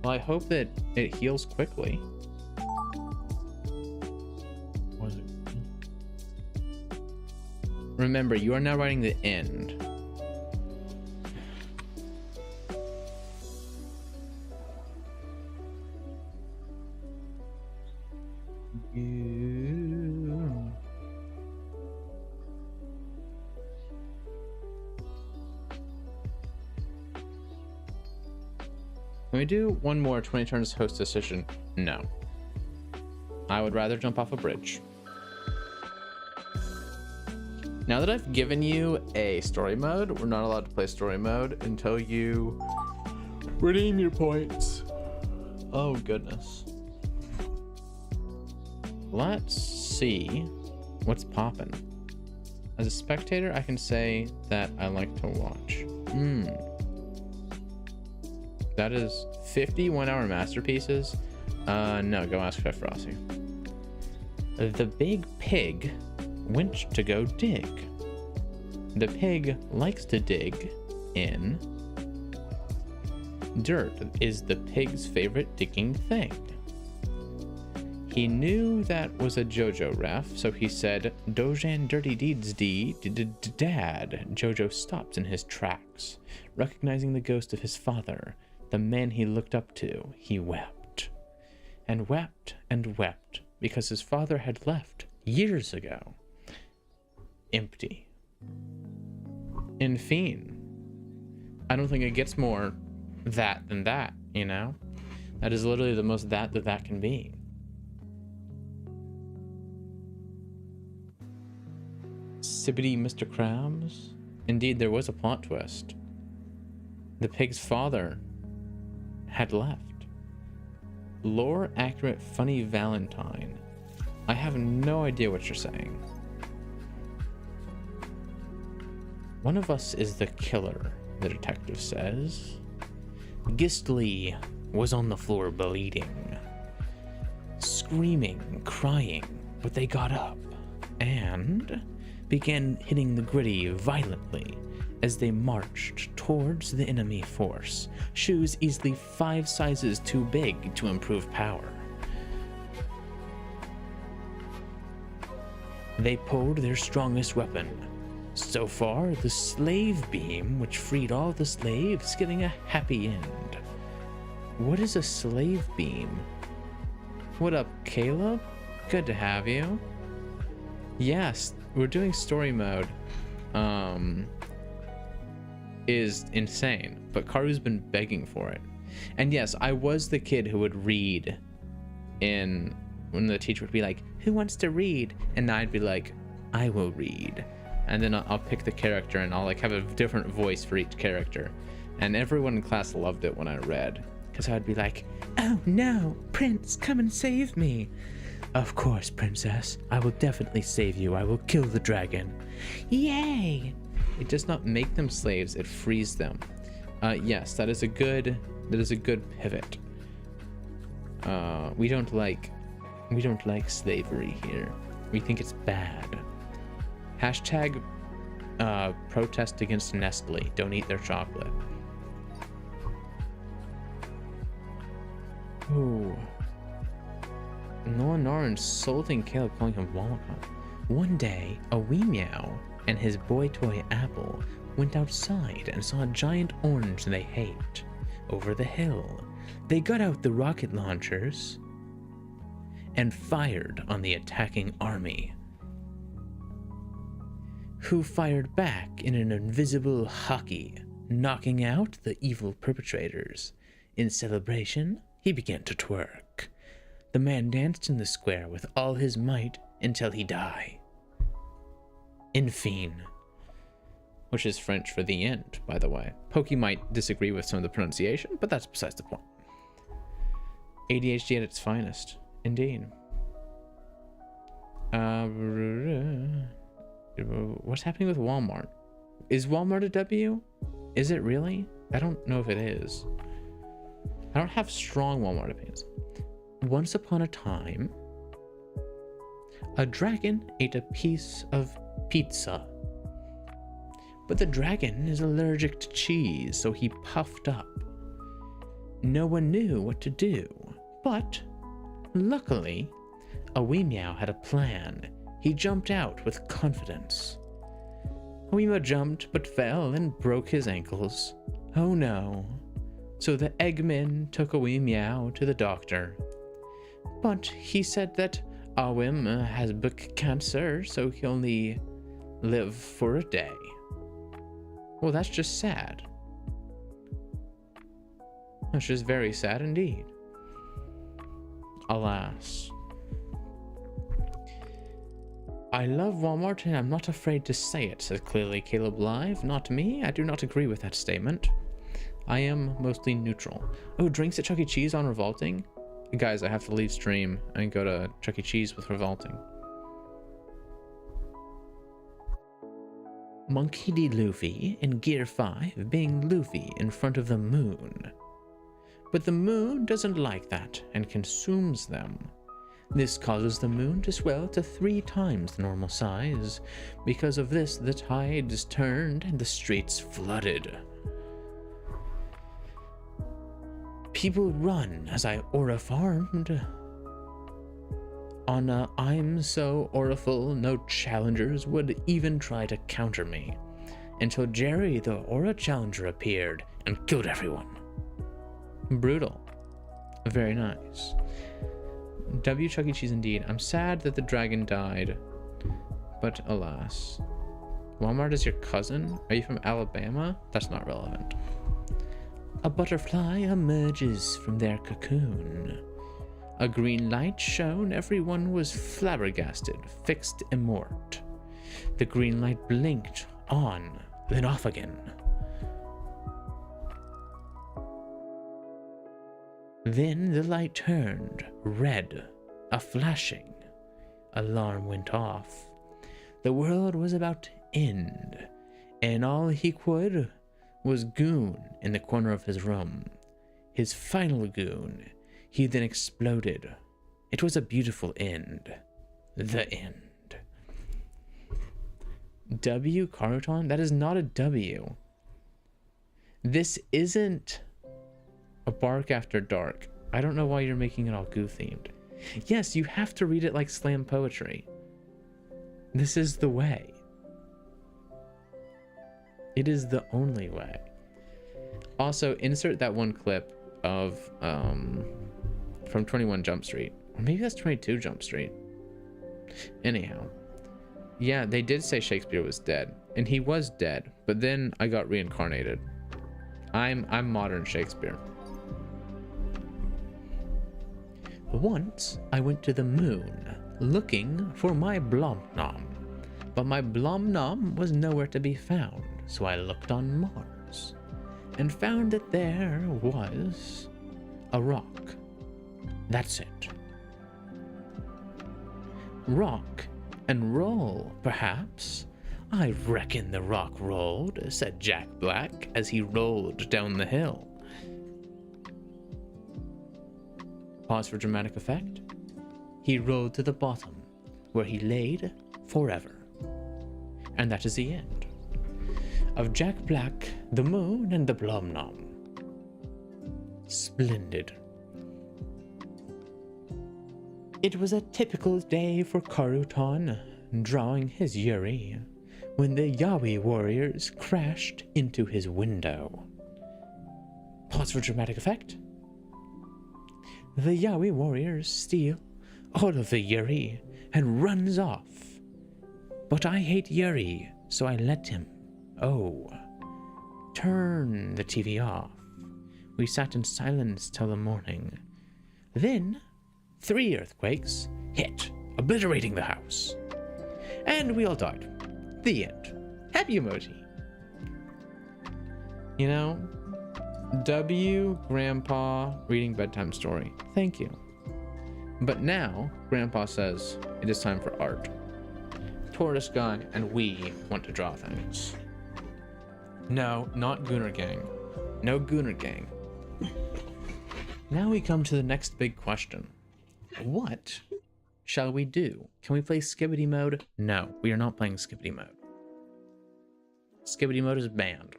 Well, I hope that it heals quickly. What is it? Remember, you are now writing the end. Can we do one more 20 turns host decision? No. I would rather jump off a bridge. Now that I've given you a story mode, we're not allowed to play story mode until you redeem your points. Oh goodness. Let's see what's poppin'. As a spectator, I can say that I like to watch. That is 51-hour masterpieces. No, go ask Chef Rossi. The big pig went to go dig. The pig likes to dig in dirt. Is the pig's favorite digging thing. He knew that was a JoJo ref, so he said, Dojan dirty deeds dad. JoJo stops in his tracks, recognizing the ghost of his father. The man he looked up to, he wept. And wept and wept, because his father had left years ago. Empty. In Fiend. I don't think it gets more that than that, you know? That is literally the most that can be. Sibbity Mr. Krabs? Indeed, there was a plot twist. The pig's father had left. Lore accurate funny Valentine. I have no idea what you're saying. One of us is the killer, the detective says. Gistley was on the floor bleeding, screaming, crying, but they got up and began hitting the gritty violently as they marched towards the enemy force, shoes easily 5 sizes too big to improve power. They pulled their strongest weapon. So far, the slave beam, which freed all the slaves, getting a happy end. What is a slave beam? What up, Caleb? Good to have you. Yes, we're doing story mode. Is insane, but Karu's been begging for it. And yes, I was the kid who would read when the teacher would be like, who wants to read? And I'd be like, I will read. And then I'll pick the character and I'll like have a different voice for each character. And everyone in class loved it when I read, because I'd be like, oh no, Prince, come and save me. Of course, princess, I will definitely save you. I will kill the dragon. Yay! It does not make them slaves, it frees them. Yes, that is a good pivot. We don't like slavery here. We think it's bad. Hashtag protest against Nestle. Don't eat their chocolate. Ooh. Noah insulting Caleb, calling him Wallacott. One day, a wee meow and his boy toy Apple went outside and saw a giant orange they hate. Over the hill, they got out the rocket launchers and fired on the attacking army, who fired back in an invisible hockey, knocking out the evil perpetrators. In celebration, he began to twerk. The man danced in the square with all his might until he died. Infine, which is French for the end, by the way. Pokey might disagree with some of the pronunciation, but that's besides the point. ADHD at its finest, indeed. What's happening with Walmart? Is Walmart a W? Is it really? I don't know if it is. I don't have strong Walmart opinions. Once upon a time, a dragon ate a piece of pizza. But the dragon is allergic to cheese, so he puffed up. No one knew what to do, but luckily, a wee meow had a plan. He jumped out with confidence. Weema jumped but fell and broke his ankles. Oh no. So the Eggman took a wee meow to the doctor. But he said that Awim has book cancer, so he only live for a day. Well, that's just sad. That's just very sad indeed. Alas. I love Walmart and I'm not afraid to say it, says clearly Caleb Live. Not me. I do not agree with that statement. I am mostly neutral. Oh, drinks at Chuck E. Cheese on Revolting? Guys, I have to leave stream and go to Chuck E. Cheese with Revolting. Monkey D. Luffy in Gear 5 being Luffy in front of the moon. But the moon doesn't like that and consumes them. This causes the moon to swell to 3 times the normal size. Because of this, the tides turned and the streets flooded. People run as I aura farmed. On a I'm so auraful, no challengers would even try to counter me. Until Jerry the aura challenger appeared and killed everyone. Brutal. Very nice. W. Chuck E. Cheese indeed. I'm sad that the dragon died, but alas. Walmart is your cousin? Are you from Alabama? That's not relevant. A butterfly emerges from their cocoon. A green light shone, everyone was flabbergasted, fixed immort. The green light blinked on, then off again. Then the light turned red, a flashing. Alarm went off. The world was about to end, and all he could was goon in the corner of his room. His final goon. He then exploded. It was a beautiful end. The end. W. Caruton? That is not a W. This isn't a Bark After Dark. I don't know why you're making it all goo themed. Yes, you have to read it like slam poetry. This is the way. It is the only way. Also, insert that one clip of from 21 Jump Street. Or maybe that's 22 Jump Street. Anyhow. Yeah, they did say Shakespeare was dead. And he was dead. But then I got reincarnated. I'm modern Shakespeare. Once I went to the moon looking for my Blomnom. But my Blomnom was nowhere to be found. So I looked on Mars. And found that there was a rock. That's it. Rock and roll, perhaps. I reckon the rock rolled, said Jack Black as he rolled down the hill. Pause for dramatic effect. He rolled to the bottom, where he laid forever. And that is the end of Jack Black, the moon, and the Blomnom. Splendid. It was a typical day for Karutan, drawing his Yuri, when the Yaoi warriors crashed into his window. Pause for dramatic effect. The Yaoi warriors steal all of the Yuri and runs off. But I hate Yuri, so I let him. Oh. Turn the TV off. We sat in silence till the morning. Then 3 earthquakes hit, obliterating the house. And we all died. The end. Happy emoji. You know, W, Grandpa, reading bedtime story. Thank you. But now, Grandpa says, it is time for art. Tortoise Guy and we want to draw things. No, not Gooner Gang. No Gooner Gang. Now we come to the next big question. What shall we do? Can we play Skibidi mode? No, we are not playing Skibidi mode. Skibidi mode is banned.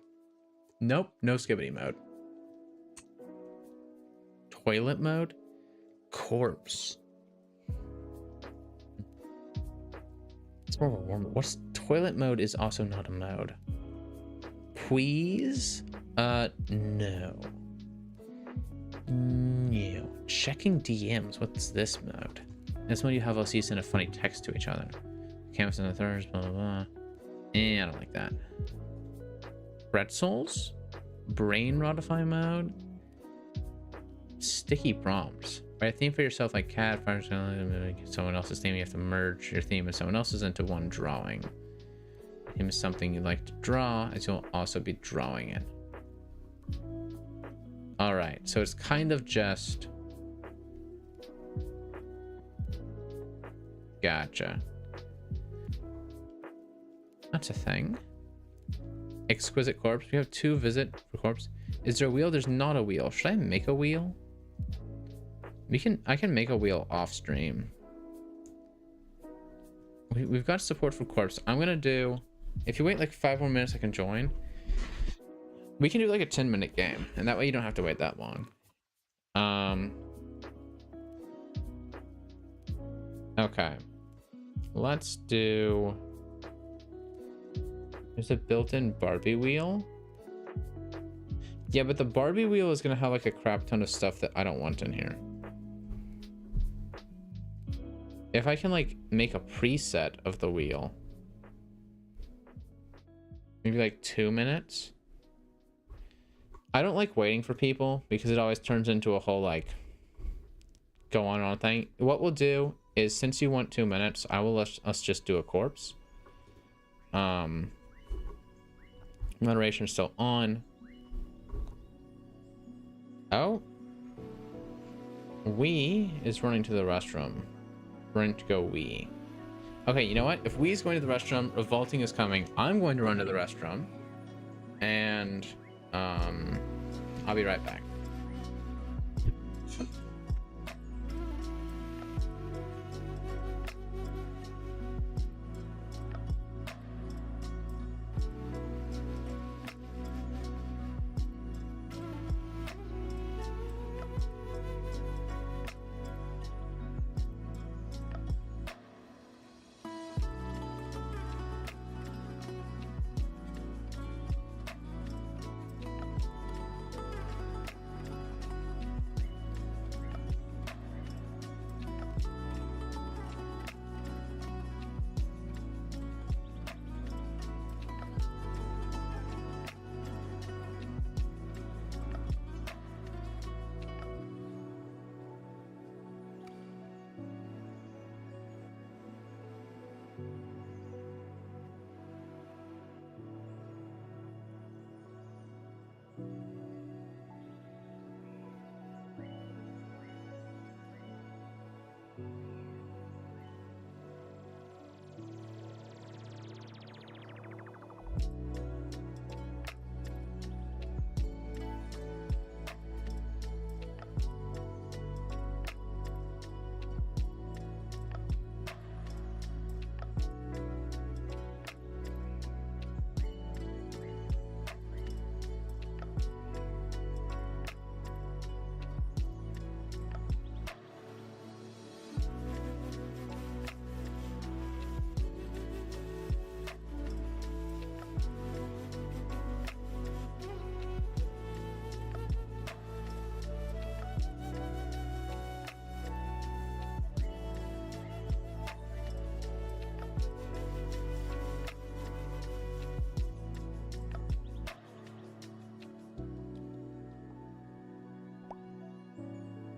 Nope, no Skibidi mode. Toilet mode? Corpse. It's more of a warm. What's toilet mode is also not a mode. Please? No. No. Checking DMs. What's this mode? This mode you have us send a funny text to each other. Canvas in the thirds, blah blah blah. I don't like that. Pretzels? Brain modify mode? Sticky prompts. Write a theme for yourself like cat, fire, someone else's theme. You have to merge your theme and someone else's into one drawing. Theme is something you like to draw, as you'll also be drawing it. Alright, so it's kind of just... Gotcha. That's a thing. Exquisite corpse. We have 2 visit for corpse. Is there a wheel? There's not a wheel. Should I make a wheel? I can make a wheel off stream. We've got support for corpse. I'm gonna do, if you wait like 5 more minutes I can join. We can do like a 10-minute game, and that way you don't have to wait that long. Okay. Let's do... There's a built-in Barbie wheel. Yeah, but the Barbie wheel is gonna have like a crap ton of stuff that I don't want in here. If I can like make a preset of the wheel. Maybe like 2 minutes. I don't like waiting for people because it always turns into a whole like go on thing. What we'll do is, since you want 2 minutes, I will let us just do a corpse. Moderation is still on. Oh. Wee is running to the restroom. We're going to go Wee. Okay, you know what? If Wee's going to the restroom, Revolting is coming. I'm going to run to the restroom. And, I'll be right back.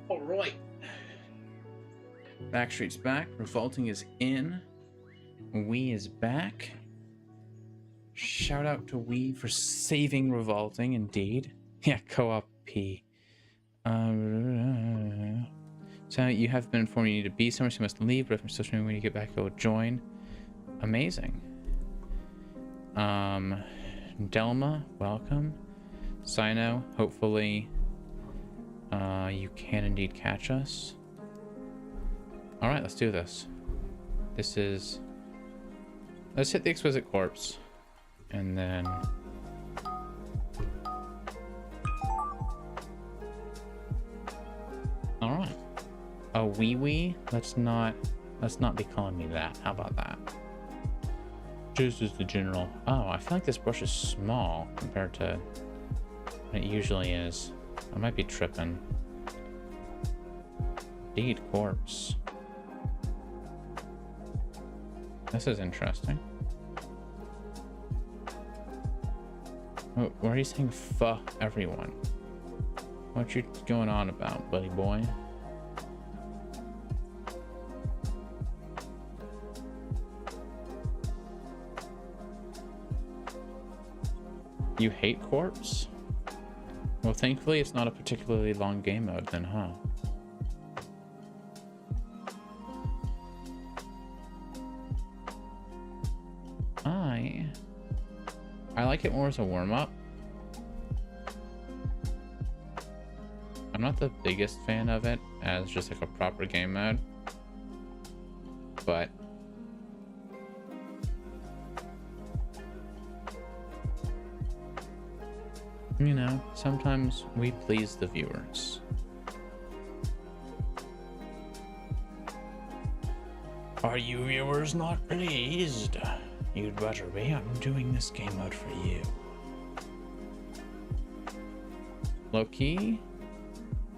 All right. Backstreet's back. Revolting is in. Wee is back. Shout out to Wee for saving Revolting, indeed. Yeah, co-op P. So you have been informed you need to be somewhere, so you must leave, but if I'm still streaming when you get back, go join. Amazing. Delma, welcome. Sino, hopefully You can indeed catch us. Alright, let's do this. This is... Let's hit the Exquisite Corpse. And then... Alright. A wee-wee? Let's not be calling me that. How about that? Just as the general. Oh, I feel like this brush is small compared to what it usually is. I might be tripping. Indeed, corpse. This is interesting. Oh, why are you saying "fuh" everyone? What you going on about, buddy boy? You hate corpse? Well, thankfully it's not a particularly long game mode then, huh? I like it more as a warm-up. I'm not the biggest fan of it as just like a proper game mode, but you know, sometimes we please the viewers. Are you viewers not pleased? You'd better be. I'm doing this game mode for you. Low-key,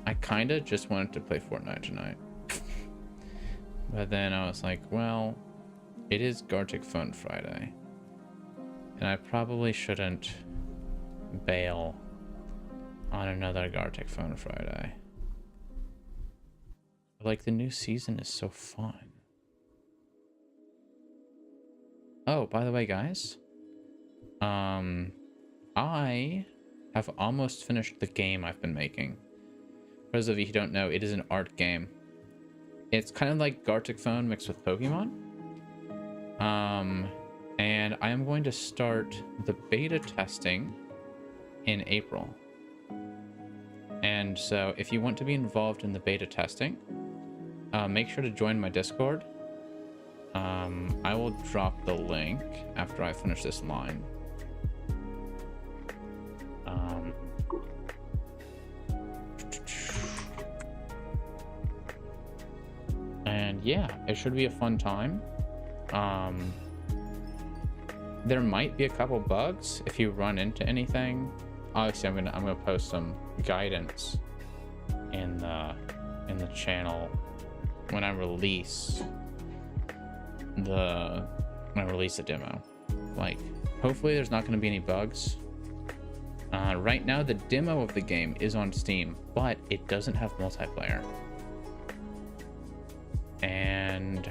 I kinda just wanted to play Fortnite tonight. But then I was like, well, it is Gartic Phone Friday. And I probably shouldn't bail on another Gartic Phone Friday. Like, the new season is so fun. Oh, by the way, guys, I have almost finished the game I've been making. For those of you who don't know, it is an art game. It's kind of like Gartic Phone mixed with Pokemon. And I am going to start the beta testing in April. And so if you want to be involved in the beta testing, make sure to join my Discord. I will drop the link after I finish this line. And yeah, it should be a fun time. There might be a couple bugs if you run into anything. Obviously, I'm gonna post some guidance in the channel when I release the demo. Like, hopefully there's not going to be any bugs. Right now the demo of the game is on Steam, but it doesn't have multiplayer. And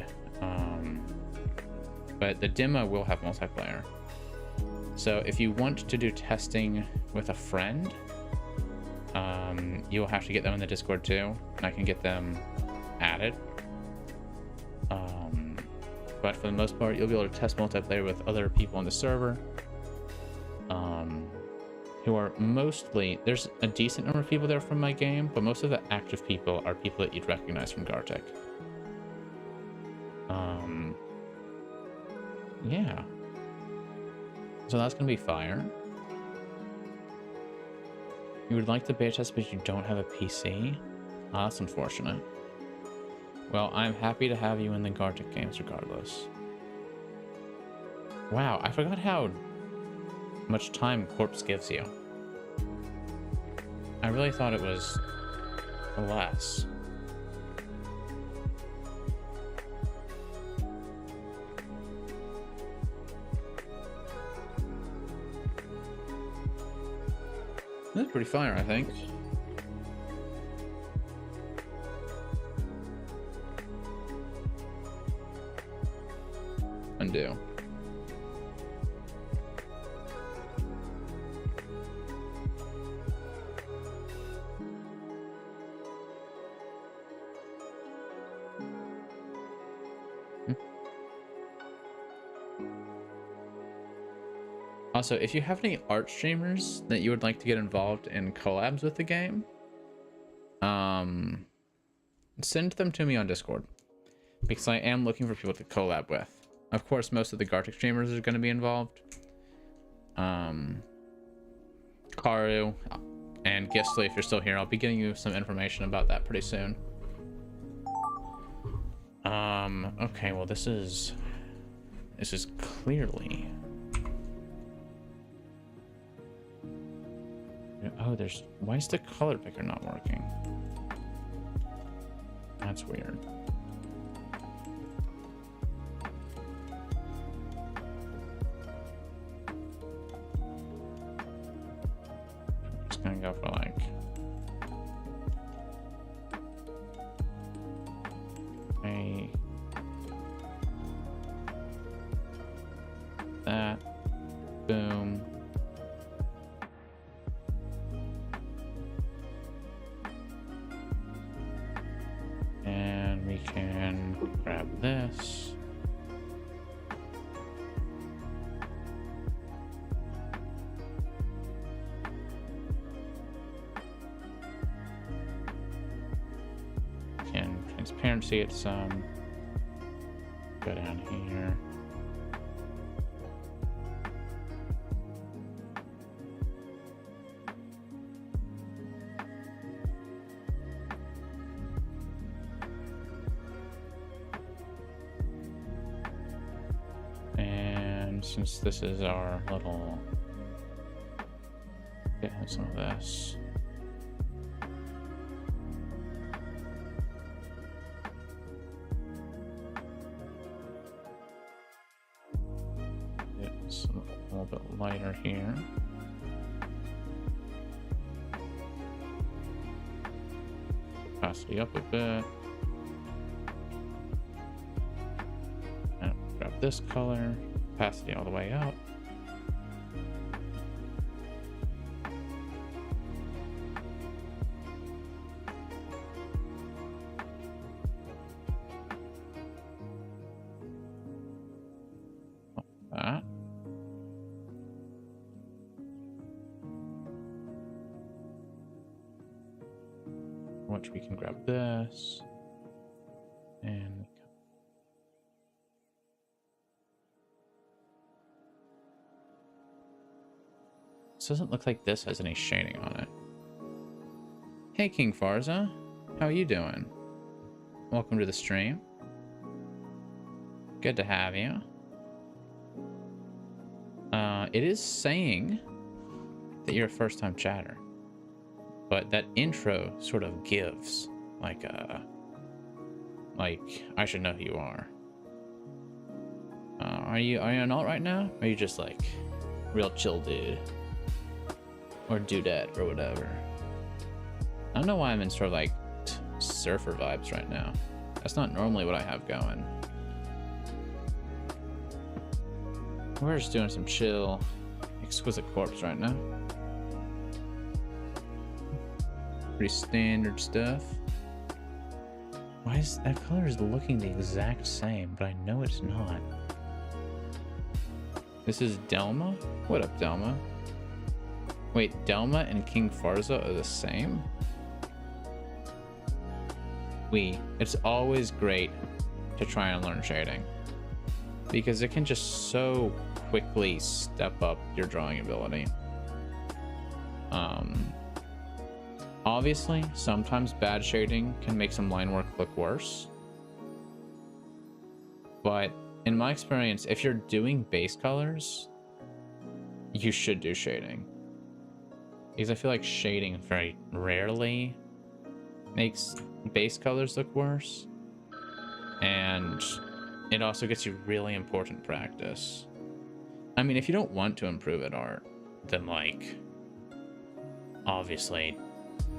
but the demo will have multiplayer. So if you want to do testing with a friend, you'll have to get them in the Discord too, and I can get them added. But for the most part, you'll be able to test multiplayer with other people on the server, who are mostly, there's a decent number of people there from my game, but most of the active people are people that you'd recognize from Gartic. Yeah. So that's gonna be fire. You would like the beta test, but you don't have a PC? Oh, that's unfortunate. Well, I'm happy to have you in the Gartic games regardless. Wow, I forgot how much time Corpse gives you. I really thought it was less. That's pretty fire, I think. Undo. Also, if you have any art streamers that you would like to get involved in collabs with the game, Send them to me on Discord, because I am looking for people to collab with. Of course, most of the Gartic streamers are going to be involved. Karu and Gisli, if you're still here, I'll be getting you some information about that pretty soon. Okay, well this is clearly... Oh, why is the color picker not working? That's weird. Just gonna go for like... that. Boom. And we can grab this. Can transparency it some. Go down here. Since this is our little... Get some of this. It's a little bit lighter here. Opacity up a bit. And grab this color. Opacity all the way up. Like that. Which we can grab this and this doesn't look like this has any shading on it. Hey King Farza, how are you doing? Welcome to the stream. Good to have you. It is saying that you're a first-time chatter, but that intro sort of gives like I should know who you are. Are you an alt right now? Or are you just like real chill dude? Or dudette or whatever. I don't know why I'm in sort of like surfer vibes right now. That's not normally what I have going. We're just doing some chill, exquisite corpse right now. Pretty standard stuff. Why is that color is looking the exact same, but I know it's not. This is Delma? What up, Delma? Wait, Delma and King Farza are the same? It's always great to try and learn shading, because it can just so quickly step up your drawing ability. Obviously, sometimes bad shading can make some line work look worse. But in my experience, if you're doing base colors, you should do shading. Because I feel like shading very rarely makes base colors look worse. And it also gets you really important practice. I mean, if you don't want to improve at art, then like, obviously,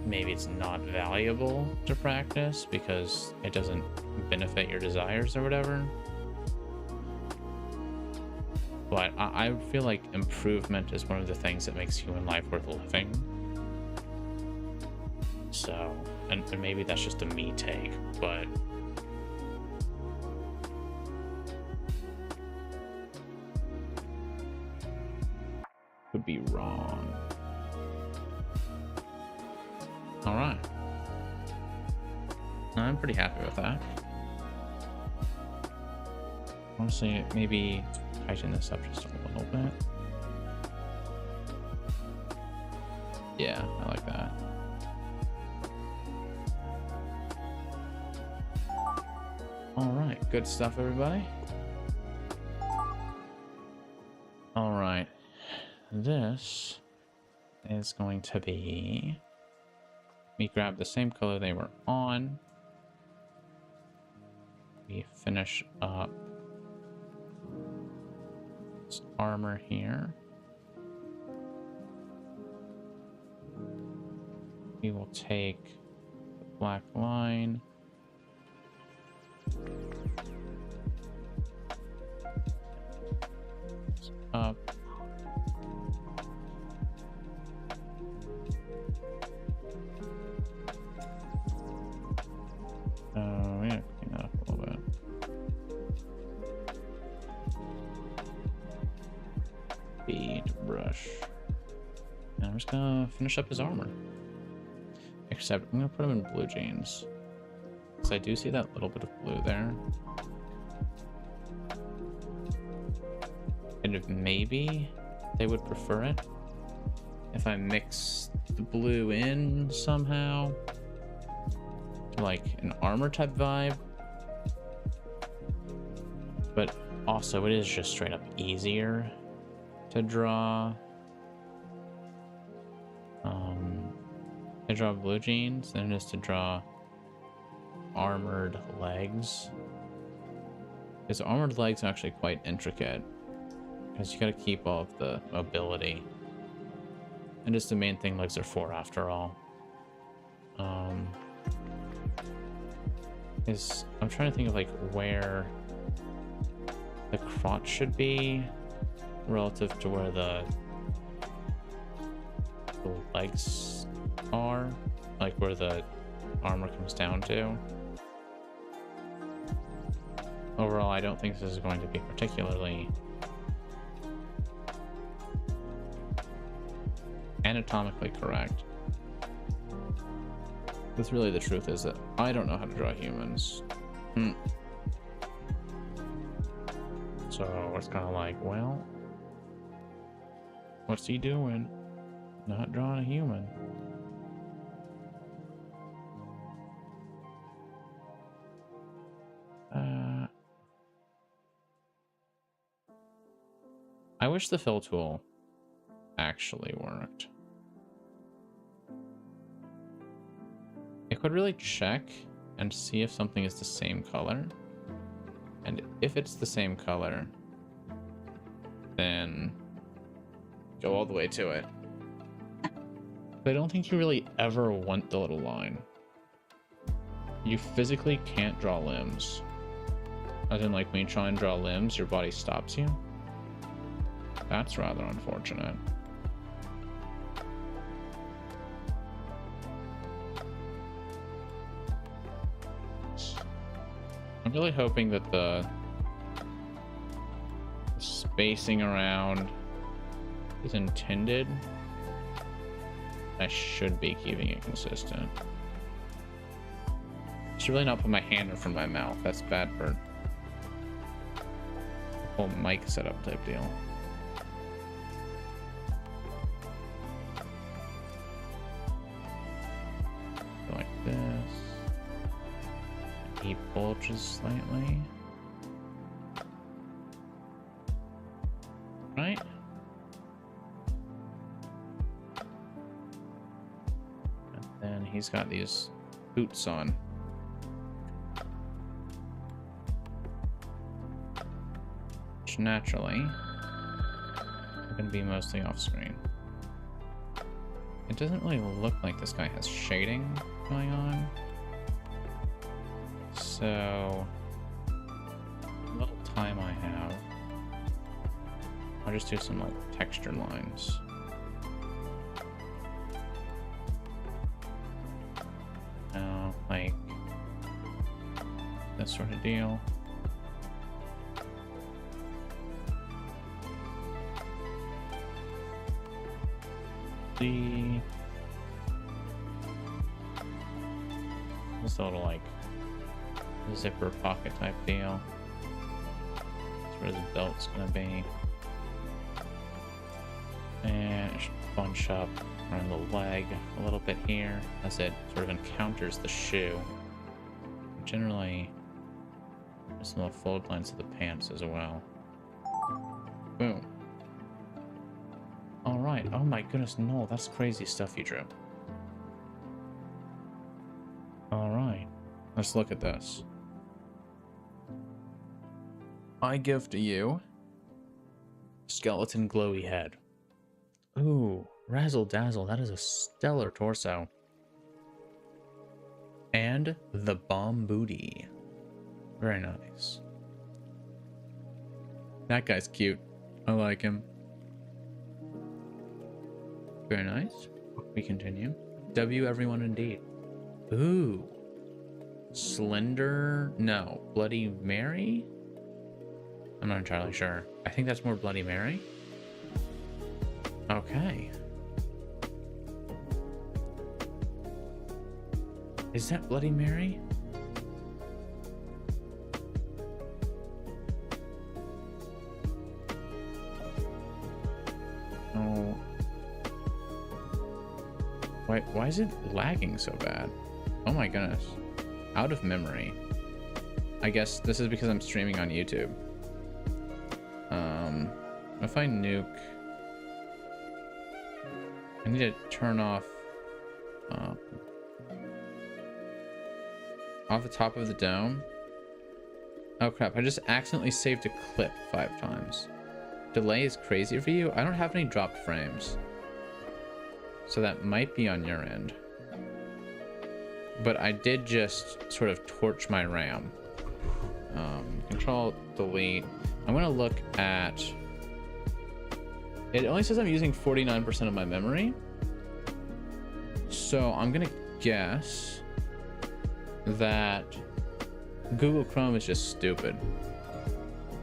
maybe it's not valuable to practice because it doesn't benefit your desires or whatever. But I feel like improvement is one of the things that makes human life worth living. So, and maybe that's just a me take, but could be wrong. All right. pretty happy with that. Honestly, maybe tighten this up just a little bit. Yeah, I like that. All right, good stuff, everybody. All right, this is going to be, we grab the same color they were on. We finish up this armor here. We will take the black line. Up. Yeah, clean that up a little bit. Bead brush. And I'm just gonna finish up his armor. Except I'm gonna put him in blue jeans. Because I do see that little bit of blue there. And if maybe they would prefer it if I mix the blue in somehow to like an armor type vibe. But also it is just straight up easier to draw blue jeans than it is to draw armored legs. Because armored legs are actually quite intricate. Because you gotta keep all of the mobility. And just the main thing legs are for after all. I'm trying to think of like where the crotch should be relative to where the legs are, like where the armor comes down to. Overall, I don't think this is going to be particularly anatomically correct. Because really the truth is that I don't know how to draw humans. So it's kind of like, well, what's he doing? Not drawing a human. I wish the fill tool actually worked. I could really check and see if something is the same color. And if it's the same color, then go all the way to it. But I don't think you really ever want the little line. You physically can't draw limbs. As in, like, when you try and draw limbs, your body stops you. That's rather unfortunate. I'm really hoping that the spacing around is intended. I should be keeping it consistent. I should really not put my hand in front of my mouth. That's bad for the whole mic setup type deal. Like this. He bulges slightly. Right? And then he's got these boots on. Which naturally are going to be mostly off screen. It doesn't really look like this guy has shading going on. So, the little time I have, I'll just do some like texture lines. Like this sort of deal. This little like zipper pocket type deal. That's where the belt's gonna be. And it should bunch up around the leg a little bit here as it sort of encounters the shoe. Generally, there's some little fold lines of the pants as well. Boom. Alright. Oh my goodness, no, that's crazy stuff you drew. Alright. Let's look at this. I gift you skeleton glowy head. Ooh, razzle dazzle. That is a stellar torso. And the bomb booty. Very nice. That guy's cute. I like him. Very nice. We continue. W everyone indeed. Ooh. Slender. No. Bloody Mary? I'm not entirely sure. I think that's more Bloody Mary. Okay. Is that Bloody Mary? Oh. Why is it lagging so bad? Oh my goodness. Out of memory. I guess this is because I'm streaming on YouTube. If I nuke... I need to turn off the top of the dome. Oh crap, I just accidentally saved a clip 5 times. Delay is crazy for you? I don't have any dropped frames. So that might be on your end. But I did just sort of torch my RAM. Control delete. I'm gonna look at... It only says I'm using 49% of my memory. So I'm gonna guess that Google Chrome is just stupid.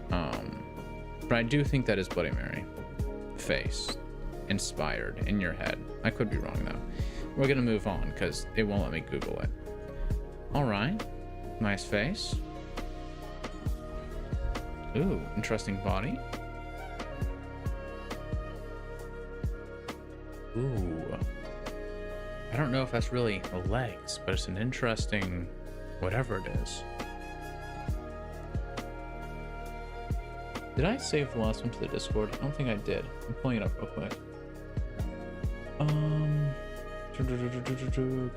But I do think that is Bloody Mary. Face. Inspired in your head. I could be wrong though. We're gonna move on because it won't let me Google it. Alright. Nice face. Ooh, interesting body. Ooh. I don't know if that's really legs, but it's an interesting whatever it is. Did I save the last one to the Discord? I don't think I did. I'm pulling it up real quick.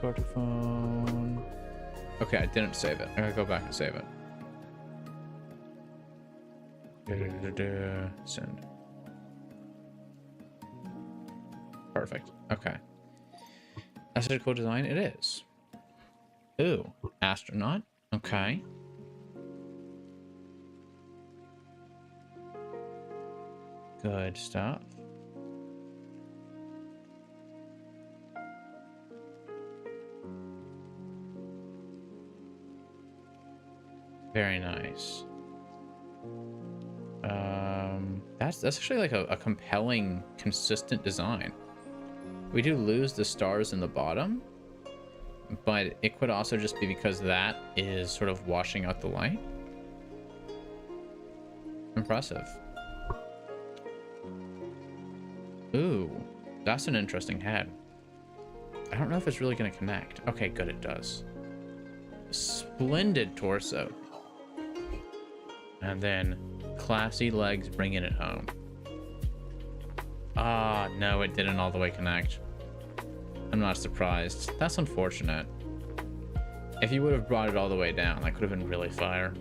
Gartic Phone. Okay, I didn't save it. I gotta go back and save it. Send. Perfect. Okay. That's a cool design. It is. Ooh, astronaut. Okay. Good stuff. Very nice. That's actually like a compelling, consistent design. We do lose the stars in the bottom, but it could also just be because that is sort of washing out the light. Impressive. Ooh, that's an interesting head. I don't know if it's really going to connect. Okay, good, it does. Splendid torso. And then classy legs bringing it home. Ah, no, it didn't all the way connect. I'm not surprised. That's unfortunate. If you would have brought it all the way down, that could have been really fire.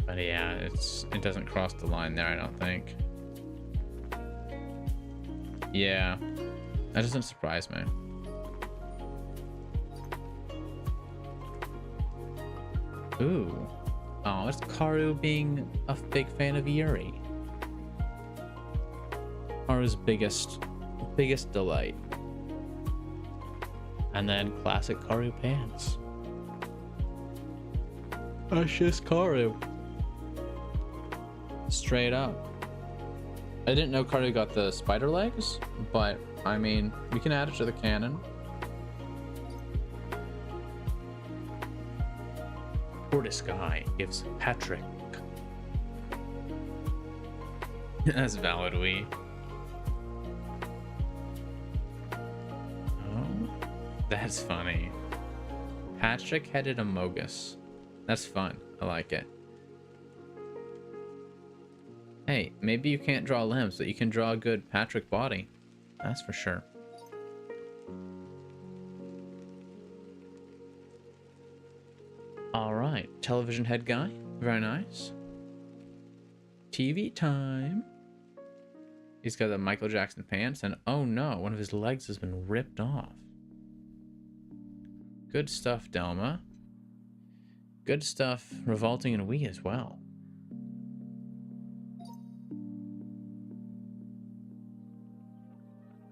But yeah, it doesn't cross the line there, I don't think. Yeah, that doesn't surprise me. Ooh. Oh, it's Karu being a big fan of Yuri. Karu's biggest delight. And then classic Karu pants. That's just Karu. Straight up. I didn't know Karu got the spider legs, but I mean, we can add it to the canon. shortest guy gives Patrick. That's valid, we. Oh, that's funny. Patrick headed Amogus. That's fun. I like it. Hey, maybe you can't draw limbs, but you can draw a good Patrick body. That's for sure. Alright, television head guy. Very nice. TV time. He's got the Michael Jackson pants, and oh no, one of his legs has been ripped off. Good stuff, Delma. Good stuff, revolting and Wii as well.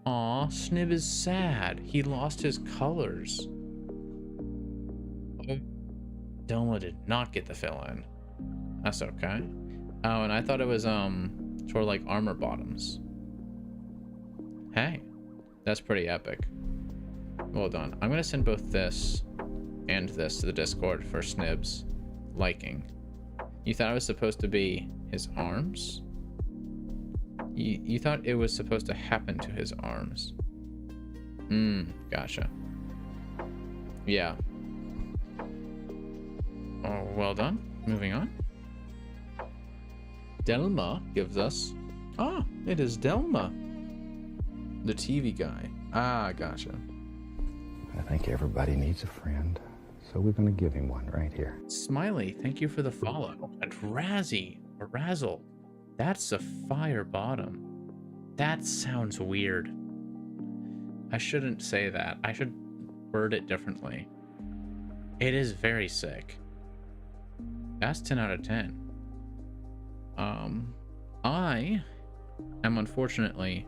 Aw, Snib is sad. He lost his colors. Oh, Delma did not get the fill-in. That's okay. Oh, and I thought it was, sort of like armor bottoms. Hey, that's pretty epic. Well done. I'm gonna send both this and this to the Discord for Snib's liking. You thought it was supposed to be his arms? You thought it was supposed to happen to his arms. Gotcha. Yeah. Oh, well done. Moving on. Delma gives us... Ah, it is Delma. The TV guy. Ah, gotcha. I think everybody needs a friend, so we're going to give him one right here. Smiley, thank you for the follow. And Razzie, or Razzle. That's a fire bottom. That sounds weird. I shouldn't say that. I should word it differently. It is very sick. That's 10 out of 10. I am unfortunately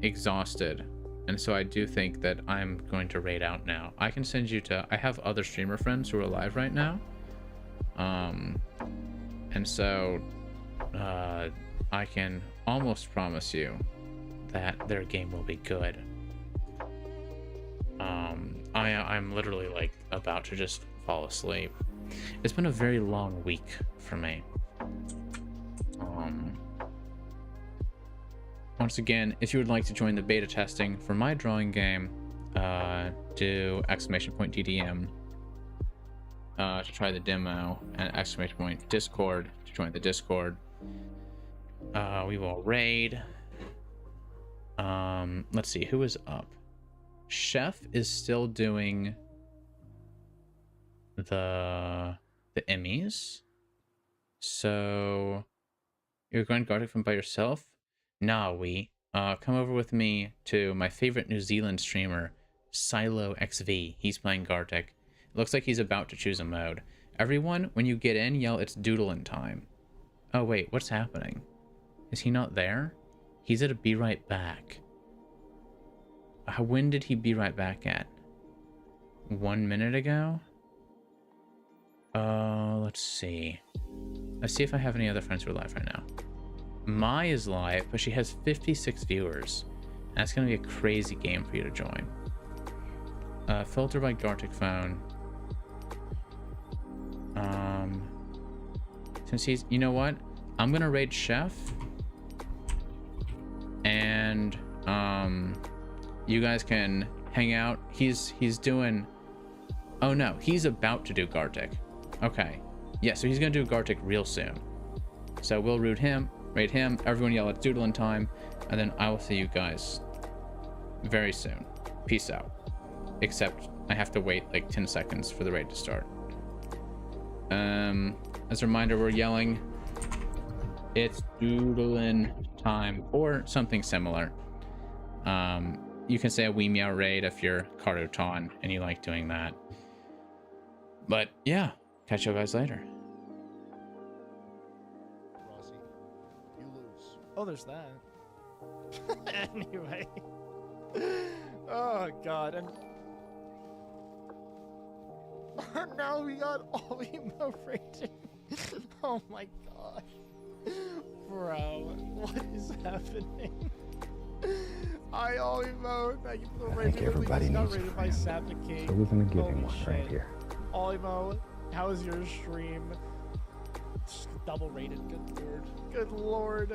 exhausted, and so I do think that I'm going to raid out now. I can send you to... I have other streamer friends who are alive right now. And so... I can almost promise you that their game will be good. I'm literally like about to just fall asleep. It's been a very long week for me. Once again, if you would like to join the beta testing for my drawing game, do !DDM to try the demo, and !Discord to join the Discord. We will raid. Let's see, who is up? Chef is still doing the Emmys. So you're going to Gartic Phone by yourself? Nah, come over with me to my favorite New Zealand streamer, Silo XV. He's playing Gartic. It looks like he's about to choose a mode. Everyone, when you get in, yell it's doodling time. Oh wait, what's happening? Is he not there? He's at a be right back. When did he be right back at? 1 minute ago? Let's see. Let's see if I have any other friends who are live right now. Mai is live, but she has 56 viewers. That's gonna be a crazy game for you to join. Filter by Gartic Phone. Since he's... You know what? I'm gonna raid Chef. And, you guys can hang out. He's doing... Oh no, he's about to do Gartic. Okay. Yeah, so he's gonna do Gartic real soon. So we'll raid him, everyone yell at doodling time, and then I will see you guys very soon. Peace out. Except I have to wait like 10 seconds for the raid to start. As a reminder, we're yelling, it's doodling time, or something similar. You can say a wee meow raid if you're Cardoton and you like doing that. But yeah, catch you guys later. Rossi, you lose. Oh, there's that. Anyway. Oh, God. And now we got all emo rating. Oh, my God. Bro, what is happening? I all emo. Thank you for the I think everybody needs a friend, so we're going to give him one right here. All emo How was your stream? Double rated. Good lord. Good lord.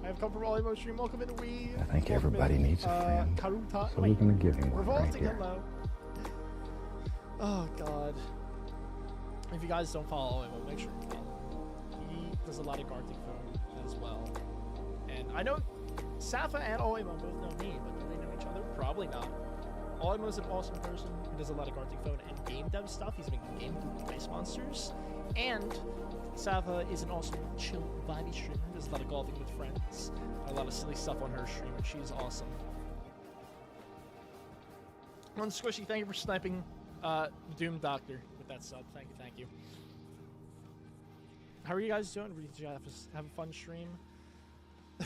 I have come from all emo stream. Welcome in Wii. I think everybody needs a friend. Karuta. So we're gonna give him one right Revolting. here. Hello. Oh god. If you guys don't follow him, make sure you follow him. He does a lot of Gartic Phone as well. And I know Safa and Oimo both know me, but do they know each other? Probably not. Oimo's an awesome person. He does a lot of Gartic Phone and game dev stuff. He's making game through Ice Monsters. And Safa is an awesome, chill, vibey streamer. Does a lot of golfing with friends. A lot of silly stuff on her stream, and she's awesome. One Squishy, thank you for sniping Doom Doctor with that sub. Thank you. How are you guys doing? Did you have a fun stream?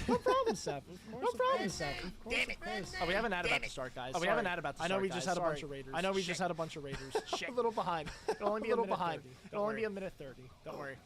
No problem, Sap. No problem, Sap. Damn it. Oh, we have an ad about to start, guys. Oh, we have an ad about to I know start, we just guys. had a bunch Sorry. of raiders. I know we just had a bunch of raiders. Shit. A little behind. It'll only be a little behind. 30. It'll only be Don't a minute 30. Don't worry.